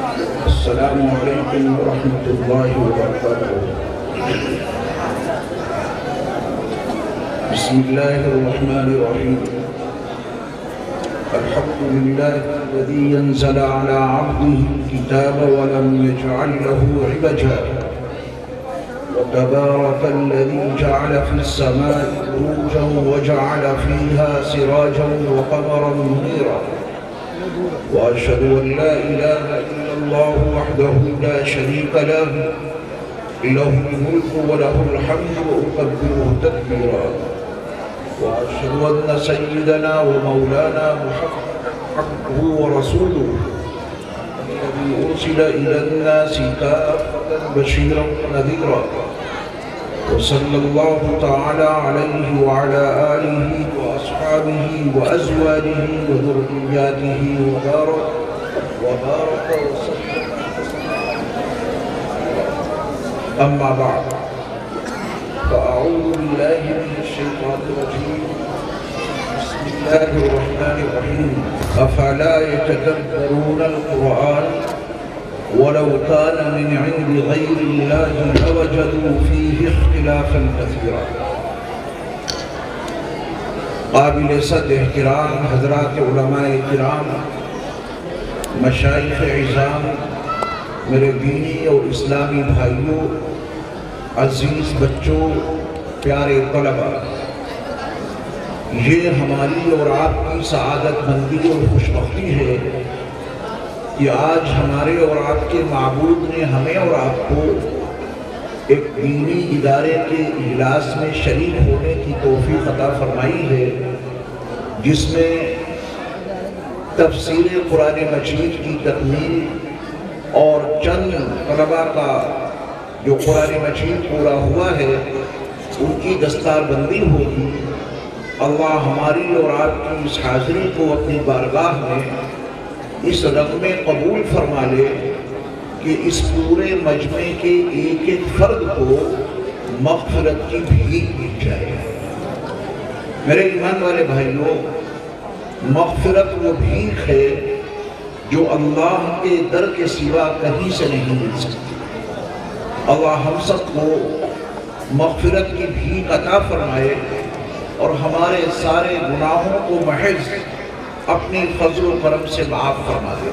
السلام علیکم ورحمۃ اللہ وبرکاتہ۔ بسم اللہ الرحمن الرحیم۔ الحمد للہ الذی انزل علی عبدہ الکتاب ولم یجعل له عوجا وتبارك الذي جعل في السماء بروجا وجعل فيها سراجا وقمرا منيرا وأشهد أن لا إله إلا الله وحده لا شريك له له الملك وله الحمد وأكبره تكبيرا وأشهد أن سيدنا ومولانا محمدا عبده ورسوله الذي أرسل إلى الناس كافة بشيرا ونذيرا وصلى الله تعالى عليه وعلى آله وأصحابه وأزواجه وذرياته وبارك وسلم. أما بعد فأعوذ بالله من الشيطان الرجيم. بسم الله الرحمن الرحيم. أفلا يتدبرون القرآن ولو كان من عند غير الله لوجدوا فيه اختلافا كثيرا. قابل صد احترام حضرات علماء کرام، مشائخ عظام، میرے دینی اور اسلامی بھائیوں، عزیز بچوں، پیارے طلباء، یہ ہماری اور آپ کی سعادت مندی اور خوشبختی ہے کہ آج ہمارے اور آپ کے معبود نے ہمیں اور آپ کو ایک دینی ادارے کے اجلاس میں شریک ہونے کی توفیق عطا فرمائی ہے، جس میں تفسیر قرآن مجید کی تکمیل اور چند طلباء کا جو قرآن مجید پورا ہوا ہے ان کی دستار بندی ہوگی۔ اللہ ہماری اور آپ کی اس حاضری کو اپنی بارگاہ میں اس رنگ میں قبول فرما لے کہ اس پورے مجمع کے ایک ایک فرد کو مغفرت کی بھیک مل جائے۔ میرے ایمان والے بھائیوں، مغفرت وہ بھیک ہے جو اللہ کے در کے سوا کہیں سے نہیں مل سکتی۔ اللہ ہم سب کو مغفرت کی بھیک عطا فرمائے اور ہمارے سارے گناہوں کو محض اپنی فضل و کرم سے معاف فرما دے۔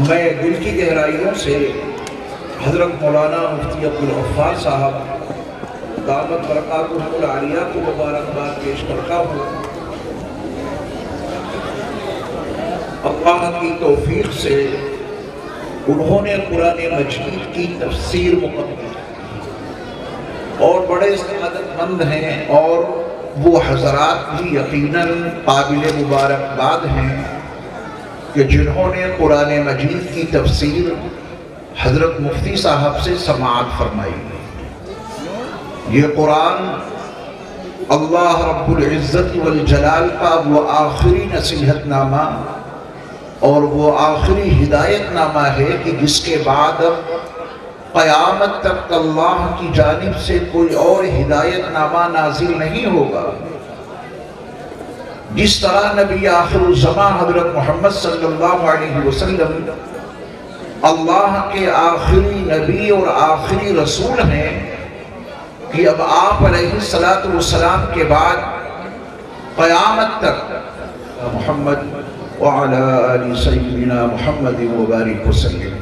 میں دل کی گہرائیوں سے حضرت مولانا مفتی عبدالغفار صاحب دامت برکاتہ العالیہ کو مبارکباد پیش کرتا ہوں۔ اللہ کی توفیق سے انہوں نے قرآن مجید کی تفسیر مکمل اور بڑے سعادت مند ہیں، اور وہ حضرات بھی یقیناً قابل مبارکباد ہیں کہ جنہوں نے قرآن مجید کی تفسیر حضرت مفتی صاحب سے سماعت فرمائی۔ یہ قرآن اللہ رب العزت والجلال کا وہ آخری نصیحت نامہ اور وہ آخری ہدایت نامہ ہے کہ جس کے بعد قیامت تک اللہ کی جانب سے کوئی اور ہدایت نامہ نازل نہیں ہوگا۔ جس طرح نبی آخر الزمان حضرت محمد صلی اللہ علیہ وسلم اللہ کے آخری نبی اور آخری رسول ہیں کہ اب آپ علیہ السلام کے بعد قیامت تک محمد وعلی آل سیدنا محمد وبارک وسلم۔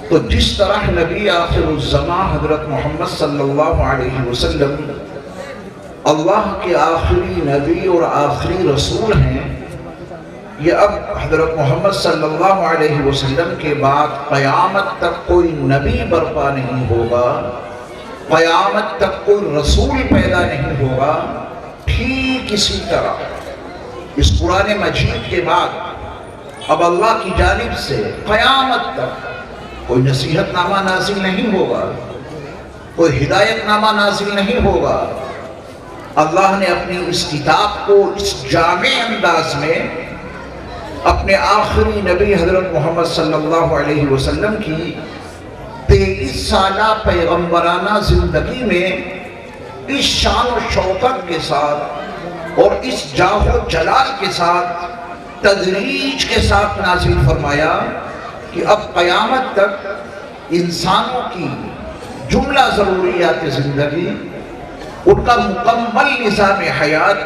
تو جس طرح نبی آخر الزمان حضرت محمد صلی اللہ علیہ وسلم اللہ کے آخری نبی اور آخری رسول ہیں، یہ اب حضرت محمد صلی اللہ علیہ وسلم کے بعد قیامت تک کوئی نبی برپا نہیں ہوگا، قیامت تک کوئی رسول پیدا نہیں ہوگا۔ ٹھیک اسی طرح اس قرآن مجید کے بعد اب اللہ کی جانب سے قیامت تک کوئی نصیحت نامہ نازل نہیں ہوگا، کوئی ہدایت نامہ نازل نہیں ہوگا۔ اللہ نے اپنی اس کتاب کو اس جامع انداز میں اپنے آخری نبی حضرت محمد صلی اللہ علیہ وسلم کی 23 سالہ پیغمبرانہ زندگی میں اس شان و شوکت کے ساتھ اور اس جاہ و جلال کے ساتھ تدریج کے ساتھ نازل فرمایا کہ اب قیامت تک انسانوں کی جملہ ضروریات زندگی، ان کا مکمل نظام حیات،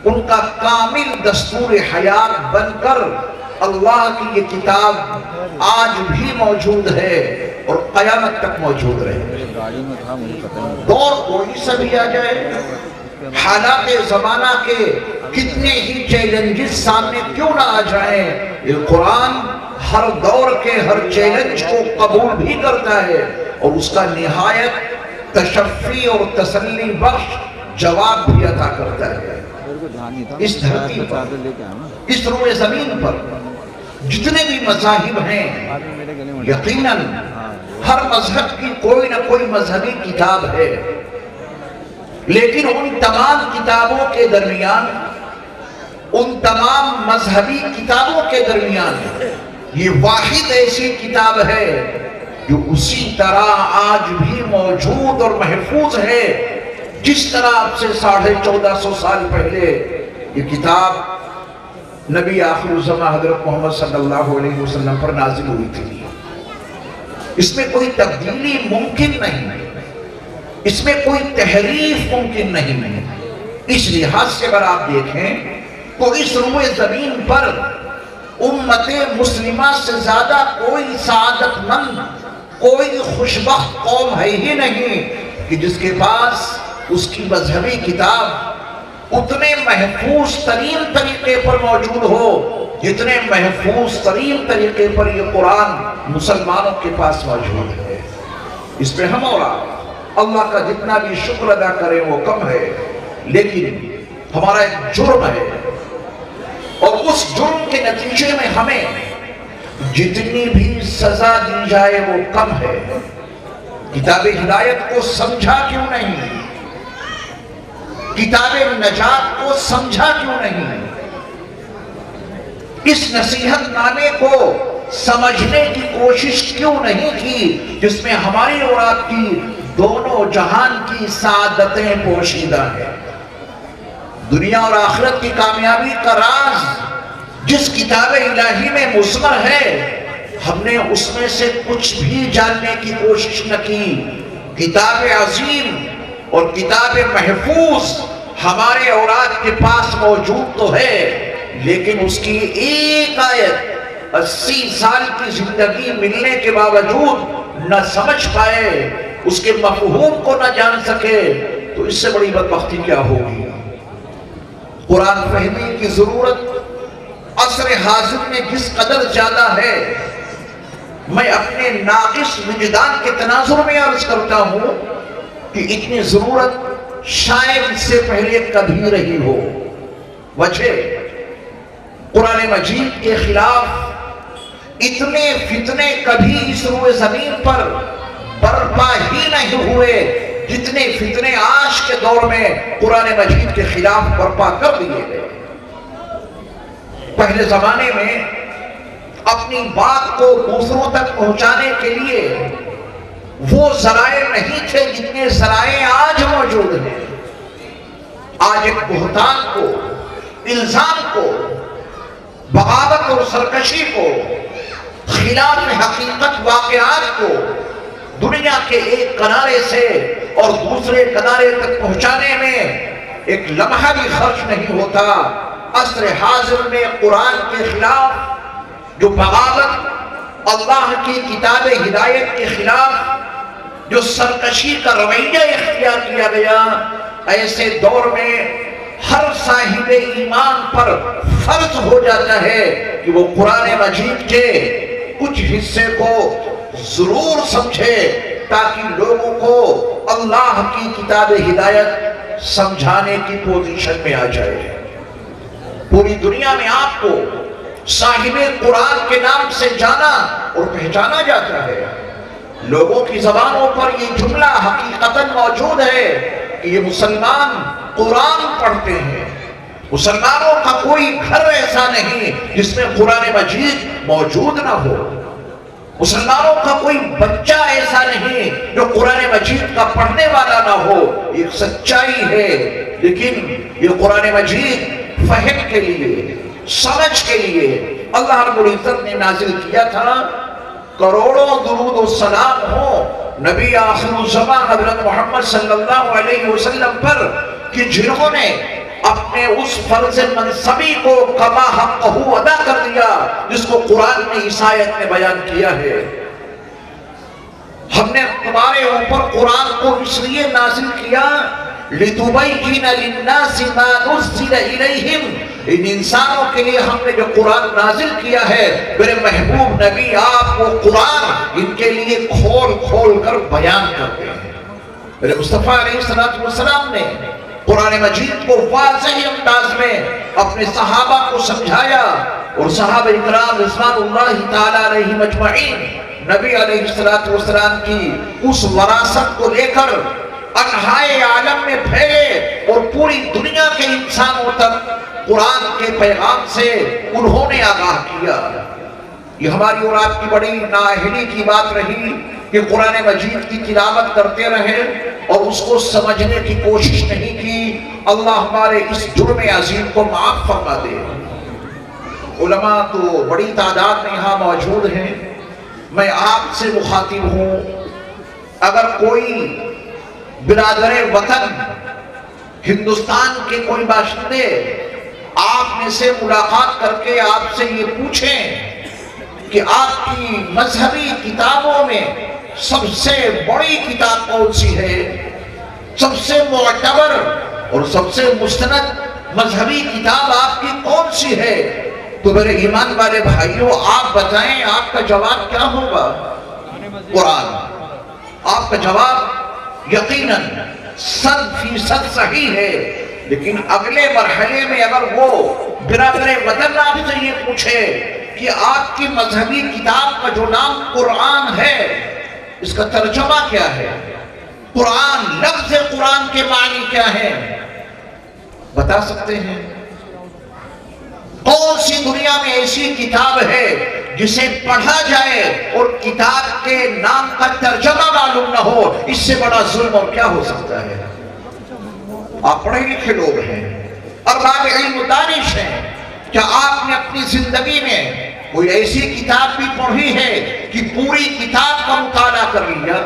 ان کا کامل دستور حیات بن کر اللہ کی یہ کتاب آج بھی موجود ہے اور قیامت تک موجود رہے۔ دور کوئی سا بھی آ جائے، حالات زمانہ کے کتنے ہی چیلنجز سامنے کیوں نہ آ جائیں، یہ قرآن ہر دور کے ہر چیلنج کو قبول بھی کرتا ہے اور اس کا نہایت تشفی اور تسلی بخش جواب بھی عطا کرتا ہے۔ اس دھرتی پر، اس روئے زمین پر جتنے بھی مذاہب ہیں، یقیناً ہر مذہب کی کوئی نہ کوئی مذہبی کتاب ہے، لیکن ان تمام کتابوں کے درمیان، ان تمام مذہبی کتابوں کے درمیان یہ واحد ایسی کتاب ہے جو اسی طرح آج بھی موجود اور محفوظ ہے جس طرح اب سے 1450 سال پہلے یہ کتاب نبی آخر الزماں حضرت محمد صلی اللہ علیہ وسلم پر نازل ہوئی تھی۔ اس میں کوئی تبدیلی ممکن نہیں، اس میں کوئی تحریف ممکن نہیں۔ اس لحاظ سے اگر آپ دیکھیں تو اس روئے زمین پر امت مسلمہ سے زیادہ کوئی سعادت مند، کوئی خوشبخت قوم ہے ہی نہیں کہ جس کے پاس اس کی مذہبی کتاب اتنے محفوظ ترین طریقے پر موجود ہو جتنے محفوظ ترین طریقے پر یہ قرآن مسلمانوں کے پاس موجود ہے۔ اس پہ ہم اور آپ اللہ کا جتنا بھی شکر ادا کریں وہ کم ہے، لیکن ہمارا ایک جرم ہے اور اس جرم کے نتیجے میں ہمیں جتنی بھی سزا دی جائے وہ کم ہے۔ کتاب ہدایت کو سمجھا کیوں نہیں؟ کتاب نجات کو سمجھا کیوں نہیں؟ اس نصیحت نامے کو سمجھنے کی کوشش کیوں نہیں کی جس میں ہماری اور آپ کی دونوں جہان کی سعادتیں پوشیدہ ہیں؟ دنیا اور آخرت کی کامیابی کا راز جس کتاب الہی میں مضمر ہے، ہم نے اس میں سے کچھ بھی جاننے کی کوشش نہ کی۔ کتاب عظیم اور کتاب محفوظ ہمارے اولاد کے پاس موجود تو ہے، لیکن اس کی ایک آیت 80 سال کی زندگی ملنے کے باوجود نہ سمجھ پائے، اس کے مفہوم کو نہ جان سکے، تو اس سے بڑی بدبختی کیا ہوگی؟ قرآن فہمی کی ضرورت عصر حاضر میں جس قدر زیادہ ہے، میں اپنے ناقص وجدان کے تناظر میں عرض کرتا ہوں کہ اتنی ضرورت شاید اس سے پہلے کبھی رہی ہو۔ وجہ قرآن مجید کے خلاف اتنے فتنے کبھی اس روئے زمین پر برپا ہی نہیں ہوئے جتنے فتنے آج کے دور میں قرآن مجید کے خلاف برپا کر دیے گئے۔ پہلے زمانے میں اپنی بات کو دوسروں تک پہنچانے کے لیے وہ ذرائع نہیں تھے جتنے ذرائع آج موجود ہیں۔ آج ایک بہتان کو، الزام کو، بغاوت اور سرکشی کو، خلاف حقیقت واقعات کو دنیا کے ایک کنارے سے اور دوسرے کنارے تک پہنچانے میں ایک لمحہ بھی خرچ نہیں ہوتا۔ عصر حاضر میں قرآن کے خلاف جو بغاوت، اللہ کی کتاب ہدایت کے خلاف جو سرکشی کا رویہ اختیار کیا گیا، ایسے دور میں ہر صاحب ایمان پر فرض ہو جاتا ہے کہ وہ قرآن مجید کے کچھ حصے کو ضرور سمجھے تاکہ لوگوں کو اللہ کی کتاب ہدایت سمجھانے کی پوزیشن میں آ جائے۔ پوری دنیا میں آپ کو صاحب قرآن کے نام سے جانا اور پہچانا جاتا ہے۔ لوگوں کی زبانوں پر یہ جملہ حقیقتاً موجود ہے کہ یہ مسلمان قرآن پڑھتے ہیں۔ مسلمانوں کا کوئی گھر ایسا نہیں جس میں قرآن مجید موجود نہ ہو۔ مسلمانوں کا کوئی بچہ ایسا نہیں جو قرآن مجید کا پڑھنے والا نہ ہو۔ یہ سچائی ہے، لیکن یہ قرآن مجید فہم کے لیے، سمجھ کے لیے اللہ رب العزت نے نازل کیا تھا۔ کروڑوں درود و سلام ہو نبی آخر الزمان حضرت محمد صلی اللہ علیہ وسلم پر کہ جنہوں نے اپنے اس فرض منصبی کو کما حقہ ادا کر دیا جس کو قرآن میں اس آیت نے بیان کیا ہے۔ ہم نے تمہارے اوپر قرآن کو اس لیے نازل کیا لِتُبَيِّنَ لِلنَّاسِ مَا نُزِّلَ إِلَيْهِمْ، ان انسانوں کے لیے ہم نے جو قرآن نازل کیا ہے میرے محبوب نبی آپ وہ قرآن ان کے لیے کھول کھول کر بیان کرتے ہیں۔ میرے مصطفیٰ علیہ السلام نے قرآن مجید کو واضح انداز میں اپنے صحابہ کو سمجھایا، اور صحابہ اکرام رضوان اللہ تعالیٰ علیہم اجمعین نبی علیہ السلام کی اس وراثت کو لے کر انہائے عالم میں پھیلے اور پوری دنیا کے انسانوں تک قرآن کے پیغام سے انہوں نے آگاہ کیا۔ یہ ہماری اور آپ کی بڑی نااہلی کی بات رہی کہ قرآن مجید کی تلاوت کرتے رہے اور اس کو سمجھنے کی کوشش نہیں کی۔ اللہ ہمارے اس جرم عظیم کو معاف فرما دے۔ علماء تو بڑی تعداد میں یہاں موجود ہیں، میں آپ سے مخاطب ہوں، اگر کوئی برادر وطن ہندوستان کے کوئی باشندے آپ میں سے ملاقات کر کے آپ سے یہ پوچھیں کہ آپ کی مذہبی کتابوں میں سب سے بڑی کتاب کون سی ہے، سب سے معتبر اور سب سے مستند مذہبی کتاب آپ کی کون سی ہے، تو میرے ایمان والے بھائیوں آپ بتائیں آپ کا جواب کیا ہوگا؟ قرآن۔ آپ کا جواب یقیناً 100% صحیح ہے، لیکن اگلے مرحلے میں اگر وہ برادر وطن آپ سے یہ پوچھے کہ آپ کی مذہبی کتاب کا جو نام قرآن ہے اس کا ترجمہ کیا ہے، قرآن لفظ قرآن کے معنی کیا ہے، بتا سکتے ہیں؟ کون سی دنیا میں ایسی کتاب ہے جسے پڑھا جائے اور کتاب کے نام کا ترجمہ معلوم نہ ہو؟ اس سے بڑا ظلم اور کیا ہو سکتا ہے؟ آپ پڑھے لکھے لوگ ہیں، ارباب علم و دانش ہیں، کیا آپ نے اپنی زندگی میں کوئی ایسی کتاب بھی پڑھی ہے کہ پوری کتاب کا مطالعہ کر لیا،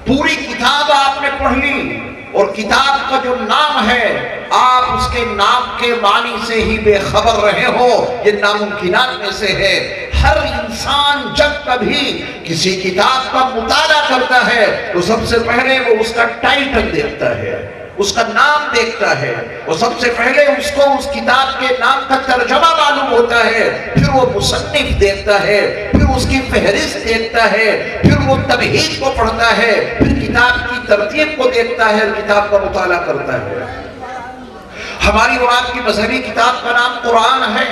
پوری کتاب آپ نے پڑھ لی اور کتاب کا جو نام ہے آپ اس کے نام کے معنی سے ہی بے خبر رہے ہو؟ یہ ناممکنات میں سے ہے۔ ہر انسان جب کبھی کسی کتاب کا مطالعہ کرتا ہے تو سب سے پہلے وہ اس کا ٹائٹل دیکھتا ہے، اس کا نام دیکھتا ہے، اور سب سے پہلے اس کو اس کتاب کے نام کا ترجمہ معلوم ہوتا ہے، پھر وہ مصنف دیکھتا ہے، پھر اس کی فہرست دیکھتا ہے، پھر وہ تمہید کو پڑھتا ہے، پھر کتاب کی ترتیب کو دیکھتا ہے، کتاب کا مطالعہ کرتا ہے۔ ہماری اور آپ کی مذہبی کتاب کا نام قرآن ہے۔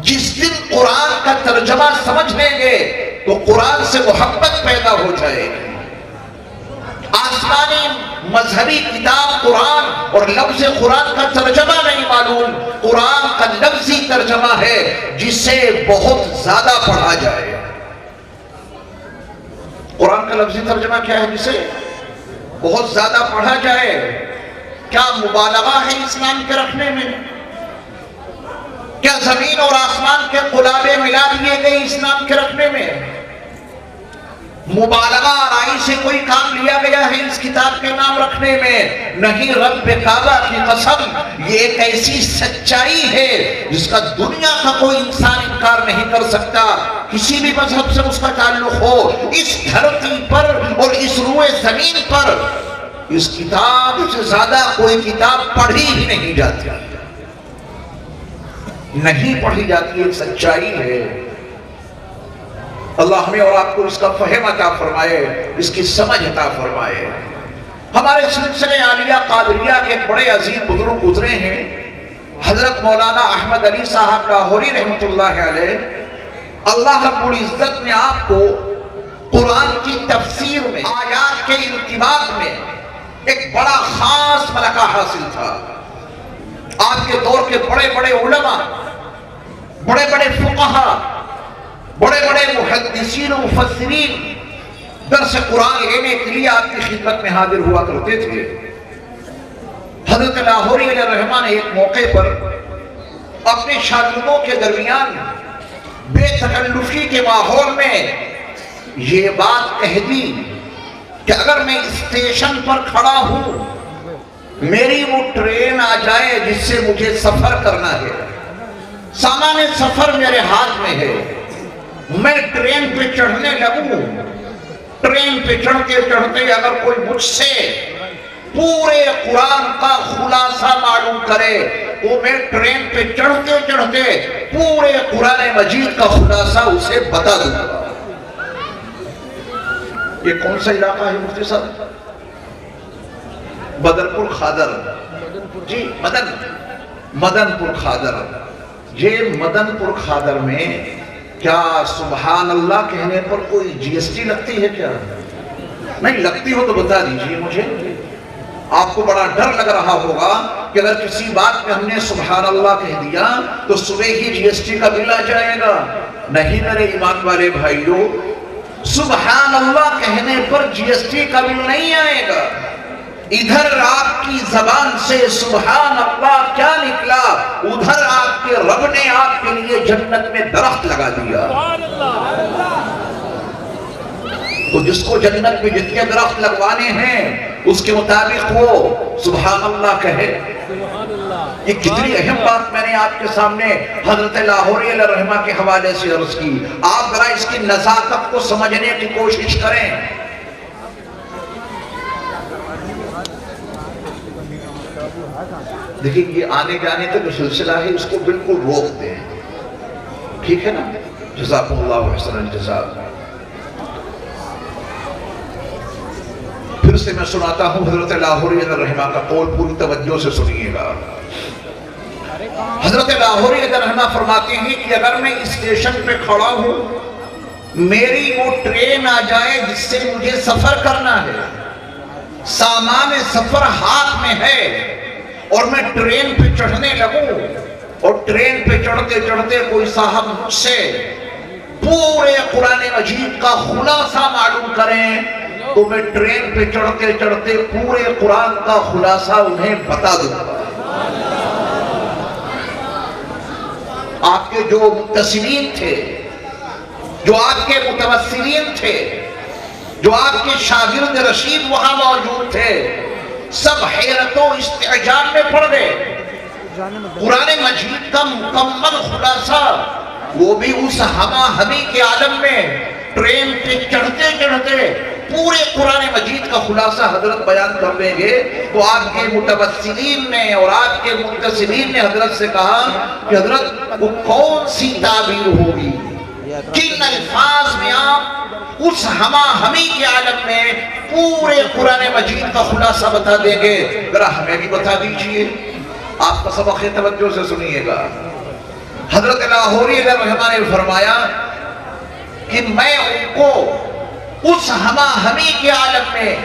جس دن قرآن کا ترجمہ سمجھ لیں گے تو قرآن سے محبت پیدا ہو جائے گی۔ آسمانی مذہبی کتاب قرآن اور لفظ قرآن کا ترجمہ نہیں معلوم، قرآن کا لفظی ترجمہ ہے جسے بہت زیادہ پڑھا جائے۔ قرآن کا لفظی ترجمہ کیا ہے؟ جسے بہت زیادہ پڑھا جائے۔ کیا مبالغہ ہے اسلام کے رکھنے میں؟ کیا زمین اور آسمان کے قلابے ملا دیے گئے اسلام کے رکھنے میں؟ مبالغہ آرائی سے کوئی کام لیا گیا ہے اس کتاب کے نام رکھنے میں؟ نہیں، رب کعبہ کی قسم یہ ایک ایسی سچائی ہے جس کا دنیا کا کوئی انسان انکار نہیں کر سکتا، کسی بھی مذہب سے اس کا تعلق ہو۔ اس دھرتی پر اور اس روئے زمین پر اس کتاب سے زیادہ کوئی کتاب پڑھی ہی نہیں جاتی، نہیں پڑھی جاتی، ایک سچائی ہے۔ اللہ ہمیں اور آپ کو اس کا فہم عطا فرمائے، اس کی سمجھ عطا فرمائے۔ ہمارے سلسلے عالیہ قادریہ کے ایک بڑے عظیم بزرگ گزرے ہیں، حضرت مولانا احمد علی صاحب لاہوری رحمۃ اللہ علیہ۔ اللہ رب العزت نے آپ کو قرآن کی تفسیر میں، آیات کے ارتباط میں ایک بڑا خاص ملکہ حاصل تھا۔ آپ کے دور کے بڑے بڑے علماء، بڑے بڑے فقہاء، بڑے بڑے محدثین و مفسرین درس قرآن لینے کے لیے آپ کی خدمت میں حاضر ہوا کرتے تھے۔ حضرت لاہوری علیہ الرحمہ نے ایک موقع پر اپنے شاگردوں کے درمیان بے تکلفی کے ماحول میں یہ بات کہہ دی کہ اگر میں اسٹیشن پر کھڑا ہوں، میری وہ ٹرین آ جائے جس سے مجھے سفر کرنا ہے، سامان سفر میرے ہاتھ میں ہے، میں ٹرین پہ چڑھنے لگوں، ٹرین پہ چڑھتے چڑھتے اگر کوئی مجھ سے پورے قرآن کا خلاصہ معلوم کرے، وہ میں ٹرین پہ چڑھتے چڑھتے پورے قرآن مجید کا خلاصہ اسے بتا دوں گا۔ یہ کون سا علاقہ ہے مفتی صاحب؟ مدن پور خادر، جی مدن پور خادر۔ یہ مدن پور خادر میں کیا سبحان اللہ کہنے پر کوئی جی ایس ٹی لگتی ہے کیا؟ نہیں لگتی ہو تو بتا دیجئے مجھے۔ آپ کو بڑا ڈر لگ رہا ہوگا کہ اگر کسی بات پہ ہم نے سبحان اللہ کہہ دیا تو صبح ہی جی ایس ٹی کا بل آ جائے گا۔ نہیں میرے ایمان والے بھائیوں، سبحان اللہ کہنے پر جی ایس ٹی کا بل نہیں آئے گا۔ ادھر آپ کی زبان سے سبحان اللہ کیا نکلا، ادھر آپ کے رب نے آپ کے لیے جنت میں درخت لگا دیا۔ تو جس کو جنت میں جتنے درخت لگوانے ہیں اس کے مطابق وہ سبحان اللہ کہے۔ یہ کتنی اہم بات میں نے آپ کے سامنے حضرت لاہوری علیہ الرحمہ کے حوالے سے عرض کی۔ آپ ذرا اس کی نزاکت کو سمجھنے کی کوشش کریں۔ دیکھیں یہ آنے جانے کا جو سلسلہ ہے اس کو بالکل روک دیں، ٹھیک ہے نا؟ جزاکم اللہ احسن الجزاء۔ پھر سے میں سناتا ہوں حضرت لاہوری علیہ الرحمہ کا قول، پوری توجہ سے سنیے گا۔ حضرت لاہوری علیہ الرحمہ فرماتے ہیں کہ اگر میں اسٹیشن پہ کھڑا ہوں، میری وہ ٹرین آ جائے جس سے مجھے سفر کرنا ہے، سامان سفر ہاتھ میں ہے، اور میں ٹرین پہ چڑھنے لگوں، اور ٹرین پہ چڑھتے چڑھتے کوئی صاحب مجھ سے پورے قرآن مجید کا خلاصہ معلوم کریں، تو میں ٹرین پہ چڑھتے چڑھتے پورے قرآن کا خلاصہ انہیں بتا دوں گا۔ آپ کے جو متصلین تھے، جو آپ کے متوسلین تھے، جو آپ کے شاگرد رشید وہاں موجود تھے، سب حیرت و استعجاب میں پڑ گئے۔ قرآن مجید کا مکمل خلاصہ، وہ بھی اس ہما ہمی کے عالم میں ٹرین پہ چڑھتے چڑھتے پورے قرآن مجید کا خلاصہ حضرت بیان کر دیں گے۔ تو آپ کے متوسلین نے اور آپ کے متصلین نے حضرت سے کہا کہ حضرت وہ کون سی تعبیر ہوگی، کن الفاظ میں آپ اس ہما ہمی کے عالم میں پورے قرآن مجید کا خلاصہ بتا دیں گے؟ ذرا ہمیں بھی بتا دیجئے۔ آپ کا سبق توجہ سے سنیے گا۔ حضرت لاہوری علیہ الرحمہ نے فرمایا کہ میں ان کو اس ہما ہمی کے عالم میں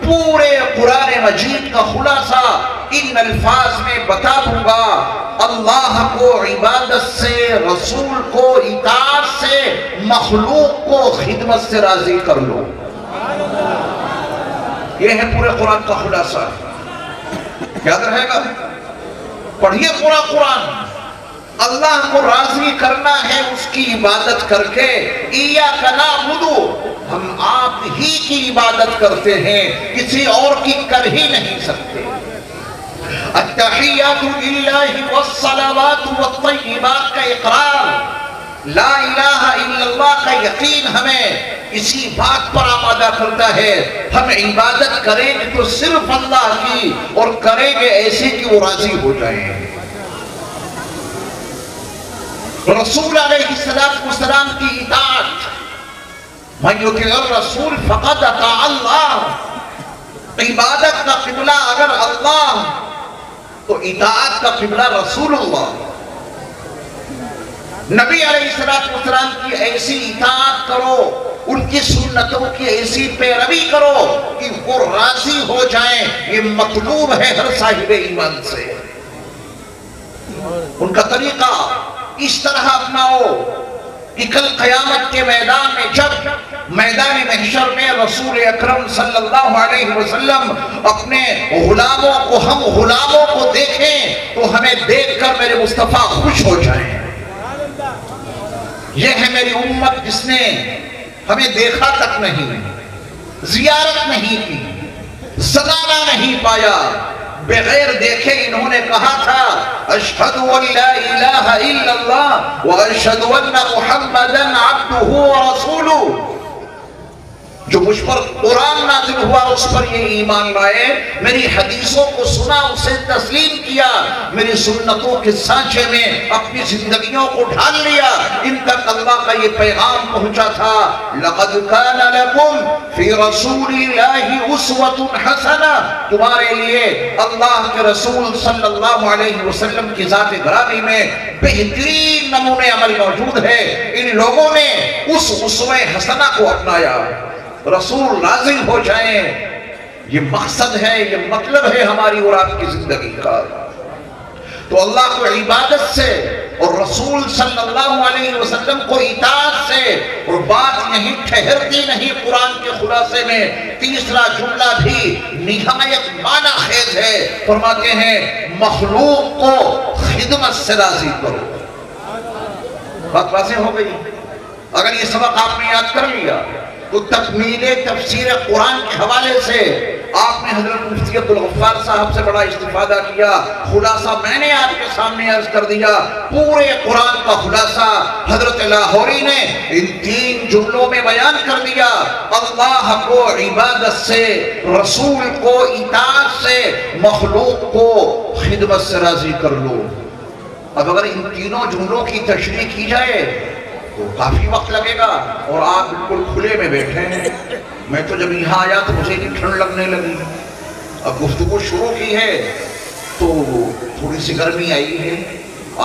پورے قرآن مجید کا خلاصہ ان الفاظ میں بتا دوں گا: اللہ کو عبادت سے، رسول کو اطاعت سے، مخلوق کو خدمت سے راضی کر لو۔ یہ ہے پورے قرآن کا خلاصہ۔ یاد رہے گا، پڑھیے پورا قرآن۔ اللہ کو راضی کرنا ہے اس کی عبادت کر کے۔ ایاک نعبد، ہم آپ ہی کی عبادت کرتے ہیں، کسی اور کی کر ہی نہیں سکتے۔ التحیات للہ والصلوات والطیبات کا اقرار، لا الہ الا اللہ کا یقین ہمیں اسی بات پر آمادہ کرتا ہے۔ ہم عبادت کریں گے تو صرف اللہ کی، اور کریں گے ایسے کہ وہ راضی ہو جائیں۔ رسول علیہ السلام کی اطاعت، من یطع الرسول فقد اطاع اللہ۔ عبادت کا قبلہ اگر اللہ، تو اطاعت کا قبلہ رسول اللہ۔ نبی علیہ السلام کی ایسی اطاعت کرو، ان کی سنتوں کی ایسی پیروی کرو کہ وہ راضی ہو جائیں۔ یہ مطلوب ہے ہر صاحب ایمان سے۔ ان کا طریقہ اس طرح اپناؤ کہ کل قیامت کے میدان میں جب میدان محشر میں رسول اکرم صلی اللہ علیہ وسلم اپنے غلاموں کو، ہم غلاموں کو دیکھیں تو ہمیں دیکھ کر میرے مصطفیٰ خوش ہو جائیں۔ یہ ہے میری امت جس نے ہمیں دیکھا تک نہیں، زیارت نہیں کی، زمانہ نہیں پایا، بغیر دیکھے انہوں نے کہا تھا اشہد ان لا الہ الا اللہ واشہد ان محمدا عبدہ ورسولہ۔ جو مجھ پر قرآن نازل ہوا اس پر یہ ایمان لائے، میری حدیثوں کو سنا، اسے تسلیم کیا، میری سنتوں کے سانچے میں اپنی زندگیوں کو ڈھال لیا، ان تک اللہ کا یہ پیغام پہنچا تھا لَقَدْ كَانَ لَكُمْ فِي رَسُولِ اللَّهِ أُسْوَةٌ حَسَنَةٌ، تمہارے لیے اللہ کے رسول صلی اللہ علیہ وسلم کی ذات گرامی میں بہترین نمونے عمل موجود ہے۔ ان لوگوں نے اس اسوہ حسنہ کو اپنایا، رسول نازل ہو جائیں، یہ مقصد ہے، یہ مطلب ہے ہماری اور آپ کی زندگی کا۔ تو اللہ کو عبادت سے اور رسول صلی اللہ علیہ وسلم کو اطاعت سے، اور بات یہیں ٹھہرتی نہیں قرآن کے خلاصے میں، تیسرا جملہ بھی نہایت معنی خیز ہے، فرماتے ہیں مخلوق کو خدمت سے راضی کرو۔ بات واضح ہو گئی؟ اگر یہ سبق آپ نے یاد کر لیا تو تکمیل تفسیر قرآن کے حوالے سے آپ نے حضرت مفتی عبدالغفار صاحب سے بڑا استفادہ کیا، خلاصہ میں نے آپ کے سامنے عرض کر دیا، پورے قرآن کا خلاصہ حضرت لاہوری نے ان 3 جملوں میں بیان کر دیا۔ اللہ کو عبادت سے، رسول کو اطاعت سے، مخلوق کو خدمت سے راضی کر لو۔ اب اگر ان تینوں جملوں کی تشریح کی جائے تو کافی وقت لگے گا، اور آپ بالکل کھلے میں بیٹھے ہیں۔ میں تو جب یہاں آیا تو مجھے بھی ٹھنڈ لگنے لگی، اب گفتگو شروع کی ہے تو تھوڑی سی گرمی آئی ہے،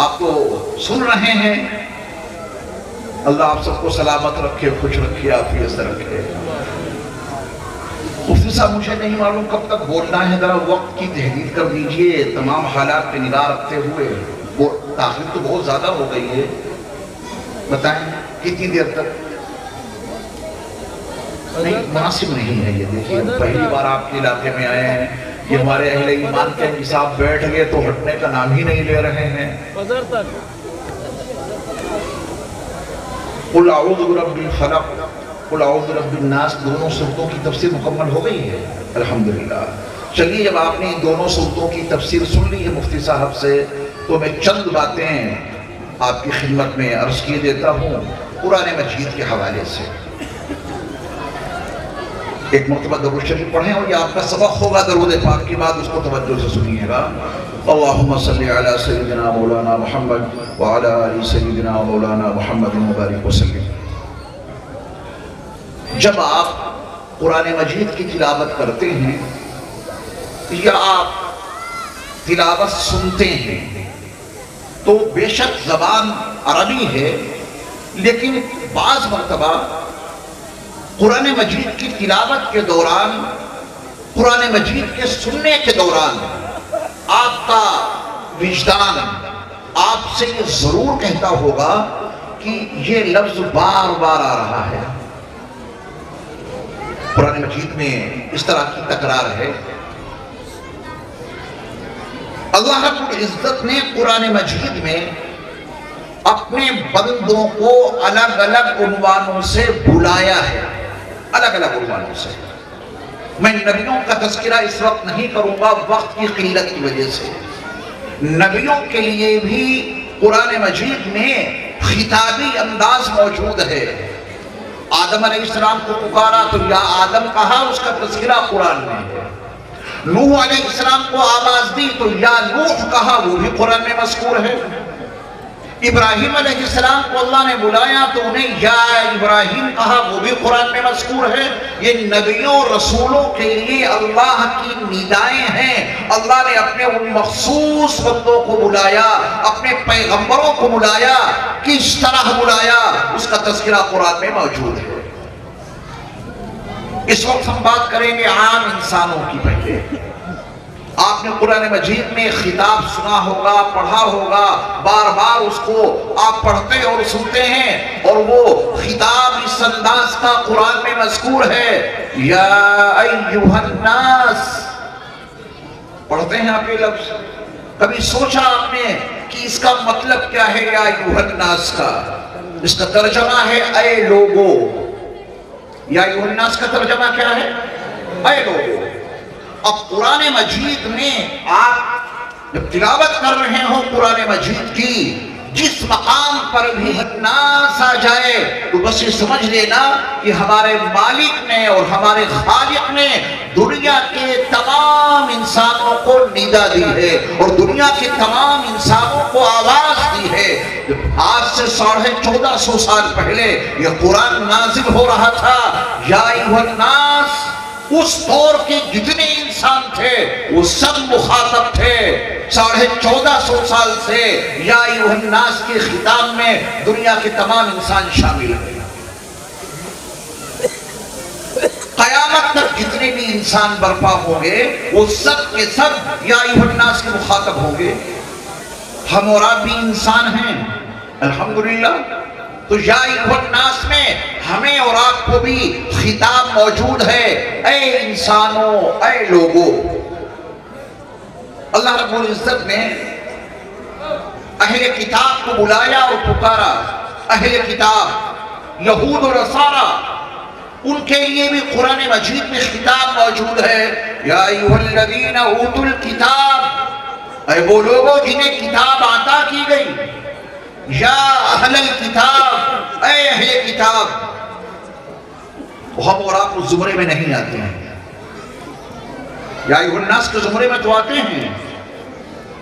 آپ تو سن رہے ہیں۔ اللہ آپ سب کو سلامت رکھے، خوش رکھے، عافیت سے رکھے۔ مفتی صاحب مجھے نہیں معلوم کب تک بولنا ہے، ذرا وقت کی تحدید کر دیجئے تمام حالات پہ نگاہ رکھتے ہوئے۔ وہ تاخیر تو بہت زیادہ ہو گئی ہے، بتائیں کتنی دیر تک؟ نہیں مناسب نہیں ہے یہ، دیکھیے پہلی بار آپ کے علاقے میں آئے ہیں، یہ ہمارے اہل ایمان کے حساب بیٹھ گئے تو ہٹنے کا نام ہی نہیں لے رہے ہیں۔ قُلْ اعوذ برب الفلق، قُلْ اعوذ برب الناس، دونوں صورتوں کی تفسیر مکمل ہو گئی ہے الحمدللہ۔ چلیے جب آپ نے دونوں صورتوں کی تفسیر سن لی ہے مفتی صاحب سے، تو میں چند باتیں آپ کی خدمت میں عرض کیے دیتا ہوں قرآن مجید کے حوالے سے۔ ایک مرتبہ درود شریف پڑھیں، اور یہ آپ کا سبق ہوگا درود پاک کے بعد، اس کو توجہ سے سنیے گا۔ اللہم صلی علی سیدنا مولانا محمد وعلی آل سیدنا مولانا محمد مبارک وسلم۔ جب آپ قرآن مجید کی تلاوت کرتے ہیں یا آپ تلاوت سنتے ہیں تو بے شک زبان عربی ہے، لیکن بعض مرتبہ قرآن مجید کی تلاوت کے دوران، قرآن مجید کے سننے کے دوران آپ کا وجدان آپ سے یہ ضرور کہتا ہوگا کہ یہ لفظ بار بار آ رہا ہے۔ قرآن مجید میں اس طرح کی تکرار ہے۔ اللہ رب العزت نے قرآن مجید میں اپنے بندوں کو الگ الگ عنوانوں سے بلایا ہے، الگ الگ عنوانوں سے۔ میں نبیوں کا تذکرہ اس وقت نہیں کروں گا وقت کی قلت کی وجہ سے۔ نبیوں کے لیے بھی قرآن مجید میں خطابی انداز موجود ہے۔ آدم علیہ السلام کو پکارا تو یا آدم کہا، اس کا تذکرہ قرآن میں ہے۔ نوح علیہ السلام کو آواز دی تو یا نوح کہا، وہ بھی قرآن میں مذکور ہے۔ ابراہیم علیہ السلام کو اللہ نے بلایا تو انہیں یا ابراہیم کہا، وہ بھی قرآن میں مذکور ہے۔ یہ نبیوں رسولوں کے لیے اللہ کی ندائیں ہیں۔ اللہ نے اپنے ان مخصوص بندوں کو بلایا، اپنے پیغمبروں کو بلایا، کس طرح بلایا اس کا تذکرہ قرآن میں موجود ہے۔ اس وقت ہم بات کریں گے عام انسانوں کی، پہلے آپ نے قرآن مجید میں خطاب سنا ہوگا، پڑھا ہوگا، بار بار اس کو آپ پڑھتے اور سنتے ہیں، اور وہ خطاب اس انداز کا قرآن میں مذکور ہے، یا ایھا الناس، پڑھتے ہیں آپ یہ لفظ؟ کبھی سوچا آپ نے کہ اس کا مطلب کیا ہے یا ایھا الناس کا؟ اس کا ترجمہ ہے اے لوگو۔ یا ایھا الناس کا ترجمہ کیا ہے؟ اے لوگو۔ اب قرآن مجید میں آپ جب تلاوت کر رہے ہو قرآن مجید کی، جس مقام پر بھی الناس آ جائے تو بس یہ سمجھ لینا کہ ہمارے مالک نے اور ہمارے خالق نے دنیا کے تمام انسانوں کو ندا دی ہے اور دنیا کے تمام انسانوں کو آواز دی ہے۔ جب آج سے 1450 سال پہلے یہ قرآن نازل ہو رہا تھا، یا ایھا الناس، اس دور کے جتنے انسان تھے وہ سب مخاطب تھے۔ 1450 سال سے یا ایھا الناس کے خطاب میں دنیا کے تمام انسان شامل ہیں۔ قیامت تک جتنے بھی انسان برپا ہوں گے وہ سب کے سب یا ایھا الناس کے مخاطب ہوں گے۔ ہم اور آپ بھی انسان ہیں الحمدللہ، تو یا ایھا الناس میں ہمیں اور آپ کو بھی خطاب موجود ہے، اے انسانوں، اے لوگوں۔ اللہ رب العزت نے اہل کتاب کو بلایا اور پکارا۔ اہل کتاب یہود و نصارہ، ان کے لیے بھی قرآن مجید میں خطاب موجود ہے، یا ایھا الذین اوتوا الکتاب، اے وہ لوگوں جنہیں کتاب عطا کی گئی، یا اہل الکتاب، اے اہل کتاب۔ ہم اور آپ اس زمرے میں نہیں آتے ہیں، یا ایھا الناس کے زمرے میں تو آتے ہیں،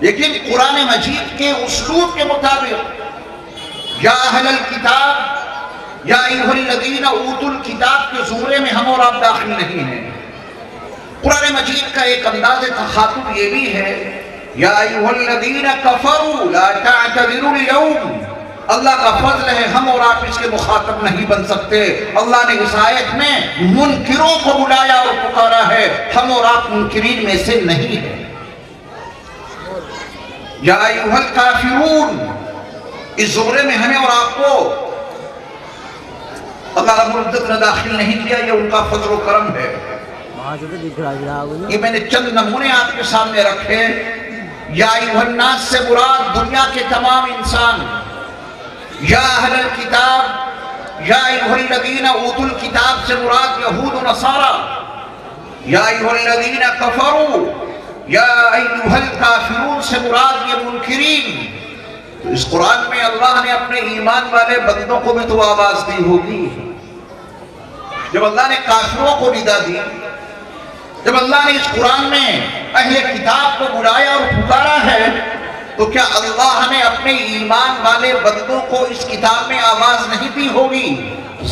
لیکن قرآن مجید کے اسلوب کے مطابق یا اہل الکتاب، یا ایھا الذین اوتوا الکتاب کے زمرے میں ہم اور آپ داخل نہیں ہیں۔ قرآن مجید کا ایک انداز تخاطب یہ بھی ہے، یا ایھا الذین کفروا لا تعتذروا اليوم۔ اللہ کا فضل ہے ہم اور آپ اس کے مخاطب نہیں بن سکتے۔ اللہ نے اس آیت میں منکروں کو بلایا اور پکارا ہے، ہم اور آپ منکرین میں سے نہیں ہیں۔ یا ایھا الکافرون، اس زمرے میں ہمیں اور آپ کو اللہ رب العزت نے داخل نہیں کیا، یہ ان کا فضل و کرم ہے۔ یہ میں نے چند نمونے آپ کے سامنے رکھے۔ یا ایھا الناس سے مراد دنیا کے تمام انسان، یا اہل الکتاب، یا ایھا الذین اوتوا الکتاب سے مراد یہود و نصارہ، یا ایھا الذین کفروا، یا ایھا الکافرون سے مراد یہ منکرین۔ تو اس قرآن میں اللہ نے اپنے ایمان والے بندوں کو بھی تو آواز دی ہوگی۔ جب اللہ نے کافروں کو ندا دی، جب اللہ نے اس قرآن میں اہل کتاب کو بلایا اور پکارا ہے، تو کیا اللہ نے اپنے ایمان والے بندوں کو اس کتاب میں آواز نہیں دی ہوگی؟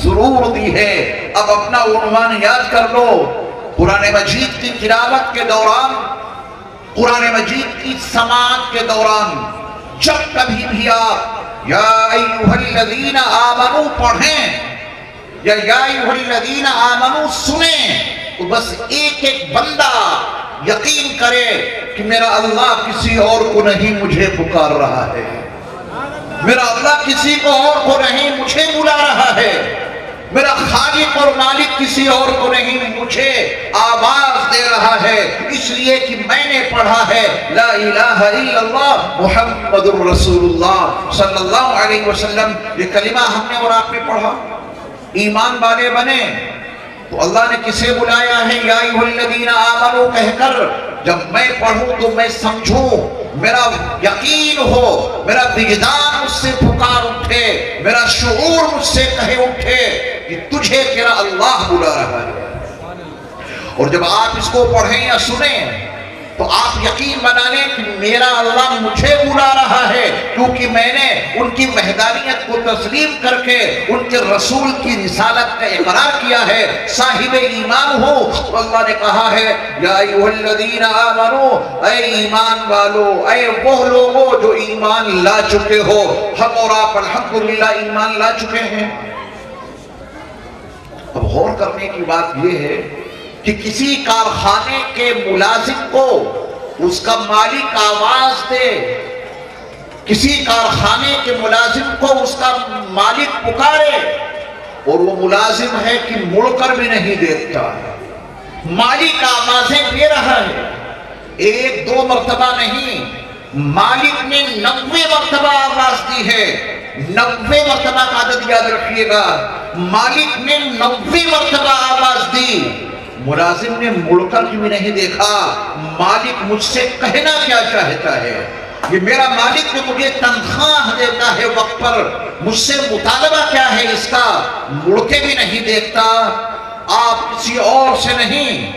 ضرور دی ہے۔ اب اپنا عنوان یاد کر لو، قرآن مجید کی تلاوت کے دوران، قرآن مجید کی سماعت کے دوران، جب کبھی بھی آپ یا ایھا الذین آمنوا پڑھیں یا ایھا الذین آمنوا سنیں، تو بس ایک ایک بندہ یقین کرے کہ میرا اللہ کسی اور کو نہیں مجھے پکار رہا ہے، میرا اللہ کسی کو اور کو نہیں مجھے بلا رہا ہے، میرا خالق اور مالک کسی اور کو نہیں مجھے آواز دے رہا ہے، اس لیے کہ میں نے پڑھا ہے لا الہ الا اللہ محمد الرسول اللہ صلی اللہ علیہ وسلم۔ یہ کلمہ ہم نے اور آپ نے پڑھا، ایمان والے بنے، تو اللہ نے کسے بلایا ہے یا ایھا الذین آمنوا کہہ کر؟ جب میں پڑھوں تو میں سمجھوں، میرا یقین ہو، میرا وجدان مجھ سے پکار اٹھے، میرا شعور مجھ سے کہے اٹھے کہ تجھے تیرا اللہ بلا رہا ہے۔ اور جب آپ اس کو پڑھیں یا سنیں تو آپ یقین بنا لیں کہ میرا اللہ مجھے بلا رہا ہے، کیونکہ میں نے ان کی وحدانیت کو تسلیم کر کے ان کے رسول کی رسالت کا اقرار کیا ہے، صاحب ایمان ہوں۔ تو اللہ نے کہا ہے یا ایھا الذین آمنوا، اے ایمان والو، اے وہ لوگوں جو ایمان لا چکے ہو۔ ہم اور آپ الحمدللہ ایمان لا چکے ہیں۔ اب غور کرنے کی بات یہ ہے کہ کسی کارخانے کے ملازم کو اس کا مالک آواز دے، کسی کارخانے کے ملازم کو اس کا مالک پکارے اور وہ ملازم ہے کہ مڑ کر بھی نہیں دیکھتا، مالک آوازیں دے رہا ہے، 1-2 مرتبہ نہیں، مالک نے 90 مرتبہ آواز دی ہے، 90 مرتبہ کا عدد یاد رکھیے گا، مالک نے 90 مرتبہ آواز دی، ملازم نے مڑ کر بھی نہیں دیکھا، مالک مجھ سے کہنا کیا چاہتا ہے، یہ میرا مالک جو مجھے تنخواہ دیتا ہے وقت پر، مجھ سے مطالبہ کیا ہے اس کا، مڑ کے بھی نہیں دیکھتا۔ آپ کسی اور سے نہیں،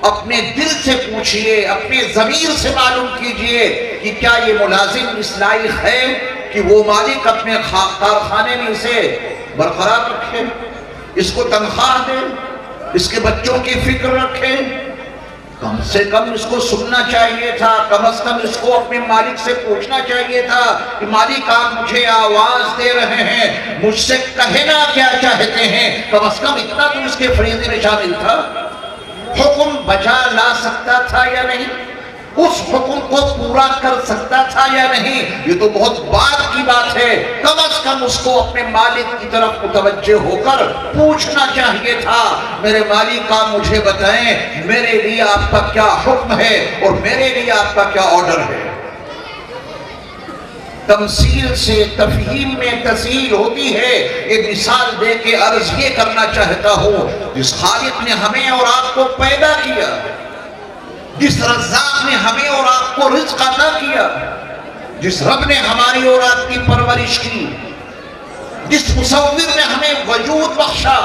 اپنے دل سے پوچھئے، اپنے ضمیر سے معلوم کیجئے کہ کیا یہ ملازم اس لائق ہے کہ وہ مالک اپنے کارخانے میں اسے برقرار رکھے، اس کو تنخواہ دے، اس کے بچوں کی فکر رکھے۔ کم سے کم اس کو سننا چاہیے تھا، کم از کم اس کو اپنے مالک سے پوچھنا چاہیے تھا کہ مالک آپ مجھے آواز دے رہے ہیں، مجھ سے کہنا کیا چاہتے ہیں، کم از کم اتنا تو اس کے فریضے میں شامل تھا۔ حکم بجا لا سکتا تھا یا نہیں، اس حکم کو پورا کر سکتا تھا یا نہیں، یہ تو بہت بعد کی بات ہے، کم از کم اس کو اپنے مالک کی طرف متوجہ ہو کر پوچھنا چاہیے تھا، میرے مالک آپ مجھے بتائیں میرے لیے آپ کا کیا حکم ہے اور میرے لیے آپ کا کیا آرڈر ہے۔ تمثیل سے تفہیم میں تسہیل ہوتی ہے، ایک مثال دے کے عرض یہ کرنا چاہتا ہوں، جس خالق نے ہمیں اور آپ کو پیدا کیا، جس رزاق نے ہمیں اور آپ کو رزق عطا کیا، جس رب نے ہماری اور آپ کی پرورش کی، جس مصور نے ہمیں وجود بخشا،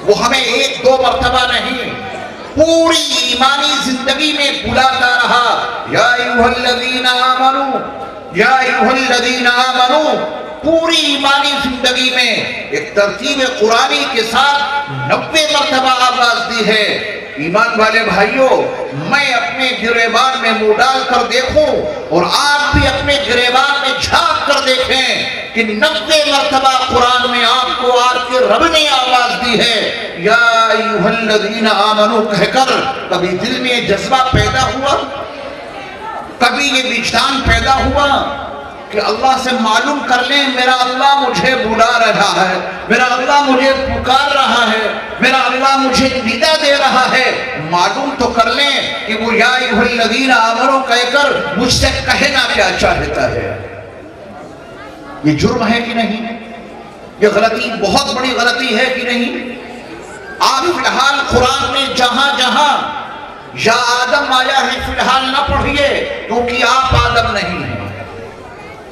وہ ہمیں 1-2 مرتبہ نہیں، پوری ایمانی زندگی میں بلاتا رہا، یا ایھا الذین آمنوا، یا ایھا الذین آمنوا، پوری ایمانی زندگی میں ایک ترتیب قرآنی کے ساتھ 90 مرتبہ آواز دی ہے۔ ایمان والے بھائیوں، میں اپنے گریبان میں منہ ڈال کر دیکھوں اور آپ بھی اپنے گریبان میں جھانک کر دیکھیں کہ 90 مرتبہ قرآن میں آپ کو آپ کے رب نے آواز دی ہے، یا ایھا الذین آمنوا کہہ کر۔ کبھی دل میں یہ جذبہ پیدا ہوا، کبھی یہ وجدان پیدا ہوا کہ اللہ سے معلوم کر لیں میرا اللہ مجھے بلا رہا ہے، میرا اللہ مجھے پکار رہا ہے، میرا اللہ مجھے ندا دے رہا ہے، معلوم تو کر لیں کہ وہ یا ایھا الذین آمنوا کہہ کر مجھ سے کہنا کیا چاہتا ہے۔ یہ جرم ہے کہ نہیں؟ یہ غلطی بہت بڑی غلطی ہے کہ نہیں؟ آپ فی الحال قرآن میں جہاں جہاں یا آدم آیا ہے فی الحال نہ پڑھیے کیونکہ آپ آدم نہیں ہیں۔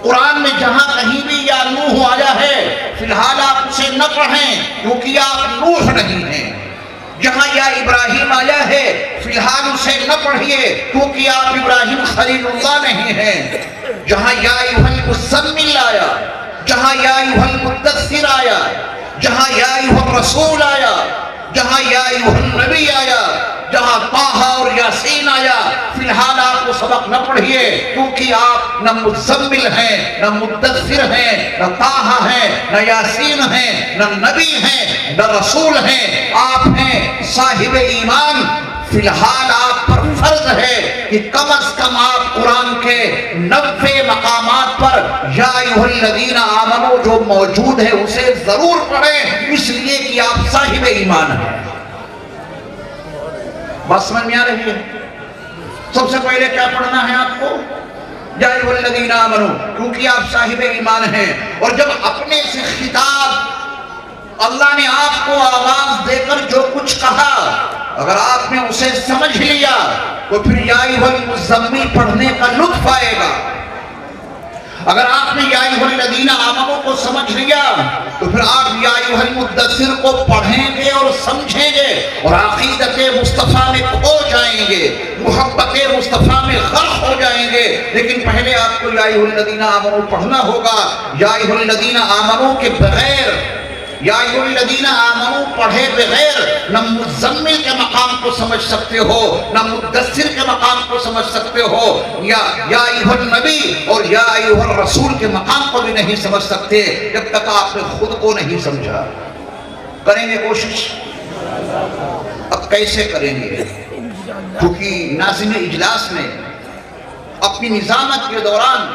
قرآن میں جہاں کہیں بھی یا نوح آیا ہے فی الحال آپ اسے نہ پڑھیں کیونکہ آپ نوح نہیں ہیں۔ جہاں یا ابراہیم آیا ہے فی الحال اسے نہ پڑھیے کیونکہ آپ ابراہیم خلیل اللہ نہیں ہیں۔ جہاں یا ایھا المزمل آیا، جہاں یا ایھا المدثر آیا، جہاں یا ایھا الرسول آیا، جہاں یا ایھا النبی آیا، جہاں طٰہٰ اور یاسین آیا، فی الحال آپ وہ سبق نہ پڑھیے کیونکہ آپ نہ مزمل ہیں، نہ مدثر ہیں، نہ طٰہٰ ہیں، نہ یاسین ہیں، نہ نبی ہیں، نہ رسول ہیں، آپ ہیں صاحب ایمان۔ فی الحال آپ پر فرض ہے کہ کم از کم آپ قرآن کے 90 مقامات پر یا ایھا الذین آمنوا جو موجود ہے اسے ضرور پڑھیں، اس لیے کہ آپ صاحب ایمان ہیں۔ بس سمجھ میں آ رہی ہے؟ سب سے پہلے کیا پڑھنا ہے آپ کو؟ یا ایھا الذین آمنوا، کیونکہ آپ صاحب ایمان ہیں۔ اور جب اپنے سے خطاب اللہ نے آپ کو آواز دے کر جو کچھ کہا، اگر آپ نے اسے سمجھ لیا تو پھر یا ایھا المزمل پڑھنے کا لطف آئے گا۔ اگر آپ نے یا ایھا الذین آمنوا کو سمجھ لیا تو پھر آپ یا ایھا المدثر کو پڑھیں گے اور سمجھیں گے اور عقیدت مصطفیٰ میں کھو جائیں گے، محبت مصطفیٰ میں غرق ہو جائیں گے۔ لیکن پہلے آپ کو یا ایھا الذین آمنوا پڑھنا ہوگا۔ یا ایھا الذین آمنوا کے بغیر، یا ایھا الذین آمنوا پڑھے بغیر نہ مزمل کے مقام کو سمجھ سکتے ہو، نہ مدثر کے مقام کو سمجھ سکتے ہو، یا ایھا النبی اور یا ایھا الرسول کے مقام کو بھی نہیں سمجھ سکتے جب تک آپ نے خود کو نہیں سمجھا۔ کریں گے کوشش؟ اب کیسے کریں گے؟ کیونکہ ناظم اجلاس نے اپنی نظامت کے دوران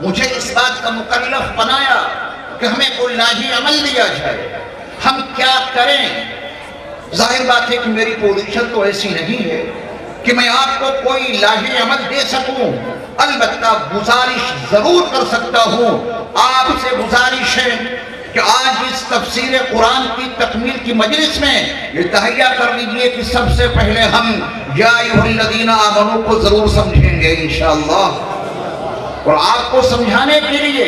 مجھے اس بات کا مکلف بنایا کہ ہمیں کوئی الہی عمل دیا جائے، ہم کیا کریں؟ ظاہر بات ہے کہ میری پوزیشن تو ایسی نہیں ہے کہ میں آپ کو کوئی الہی عمل دے سکوں، البتہ گزارش ضرور کر سکتا ہوں۔ آپ سے گزارش ہے کہ آج اس تفسیر قرآن کی تکمیل کی مجلس میں یہ تہیہ کر لیجئے کہ سب سے پہلے ہم یا ایھا الذین آمنوا کو ضرور سمجھیں گے انشاءاللہ، اور آپ کو سمجھانے کے لیے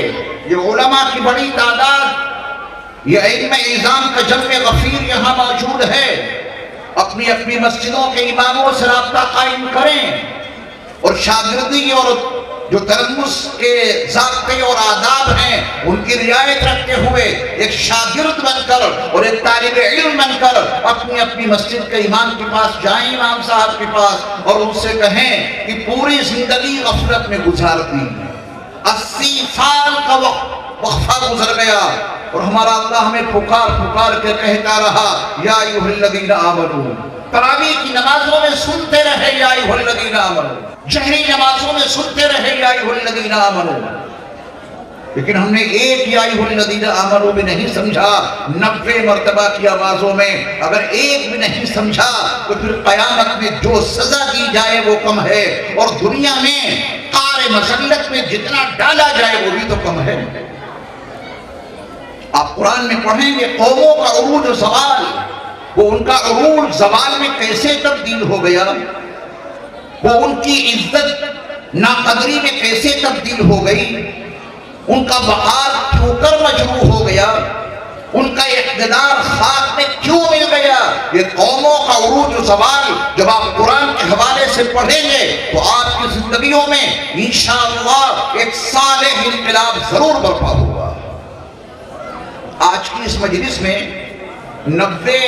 یہ علماء کی بڑی تعداد، یہ علم اعظام کا جمع غفیر یہاں موجود ہے۔ اپنی اپنی مسجدوں کے اماموں سے رابطہ قائم کریں اور شاگردی اور جو تلمس کے ضابطے اور آداب ہیں ان کی رعایت رکھتے ہوئے ایک شاگرد بن کر اور ایک طالب علم بن کر اپنی اپنی مسجد کے امام کے پاس جائیں، امام صاحب کے پاس، اور ان سے کہیں کہ پوری زندگی غفلت میں گزار دی، 80 سال کا وقفہ گزر گیا اور ہمارا اللہ ہمیں پکار کے کہتا رہا یا ایھا الذین آمنوا۔ تراویح کی نمازوں میں سنتے رہے یا ایھا الذین آمنوا، جہری نمازوں میں سنتے رہے یا ایھا الذین آمنوا، لیکن ہم نے ایک یا ایھا الذین آمنوا بھی نہیں سمجھا 90 مرتبہ کی آوازوں میں۔ اگر ایک بھی نہیں سمجھا تو پھر قیامت میں جو سزا دی جائے وہ کم ہے، اور دنیا میں قعر مذلت میں جتنا ڈالا جائے وہ بھی تو کم ہے۔ آپ قرآن میں پڑھیں گے قوموں کا عروج و زوال، وہ ان کا عروج زوال میں کیسے تبدیل ہو گیا، وہ ان کی عزت ناقدری میں کیسے تبدیل ہو گئی، ان کا وقار کیوں کر مجروح ہو گیا، ان کا اقتدار خاک میں کیوں مل گیا۔ یہ قوموں کا عروج و زوال جب آپ قرآن کے حوالے سے پڑھیں گے تو آپ کی زندگیوں میں انشاءاللہ ایک صالح انقلاب ضرور برپا ہوگا۔ آج کی اس مجلس میں 90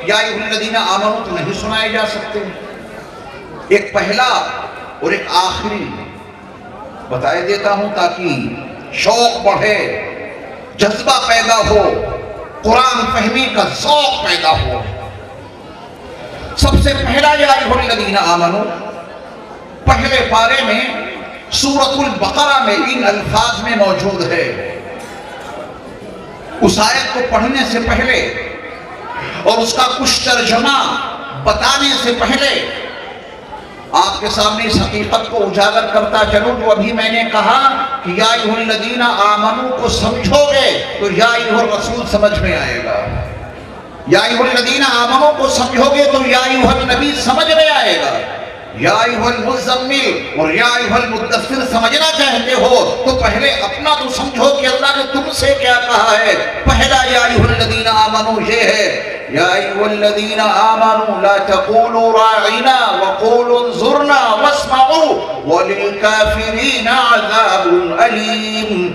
یا ایھا الذین آمنوا تو نہیں سنائے جا سکتے، ایک پہلا اور ایک آخری بتائے دیتا ہوں تاکہ شوق بڑھے، جذبہ پیدا ہو، قرآن فہمی کا ذوق پیدا ہو۔ سب سے پہلا یا ایھا الذین آمنوا پہلے پارے میں سورۃ البقرہ میں ان الفاظ میں موجود ہے۔ اس آیت کو پڑھنے سے پہلے اور اس کا کچھ ترجمہ بتانے سے پہلے آپ کے سامنے اس حقیقت کو اجاگر کرتا چلوں جو ابھی میں نے کہا کہ یا ایھا الذین آمنوا کو سمجھو گے تو یا ایھا الرسول سمجھ میں آئے گا، یا ایھا الذین آمنوا کو سمجھو گے تو یا ایھا النبی سمجھ میں آئے گا، یا ایھا المزمل اور یا ایھا المدثر سمجھنا چاہتے ہو تو پہلے اپنا تو سمجھو کہ اللہ نے تم سے کیا کہا ہے۔ پہلا یا ایھا الذین آمنوا یہ ہے یا ایھا الذین آمنوا لا تقولوا راعنا وقولوا انظرنا واسمعوا وللکافرین عذاب علیم۔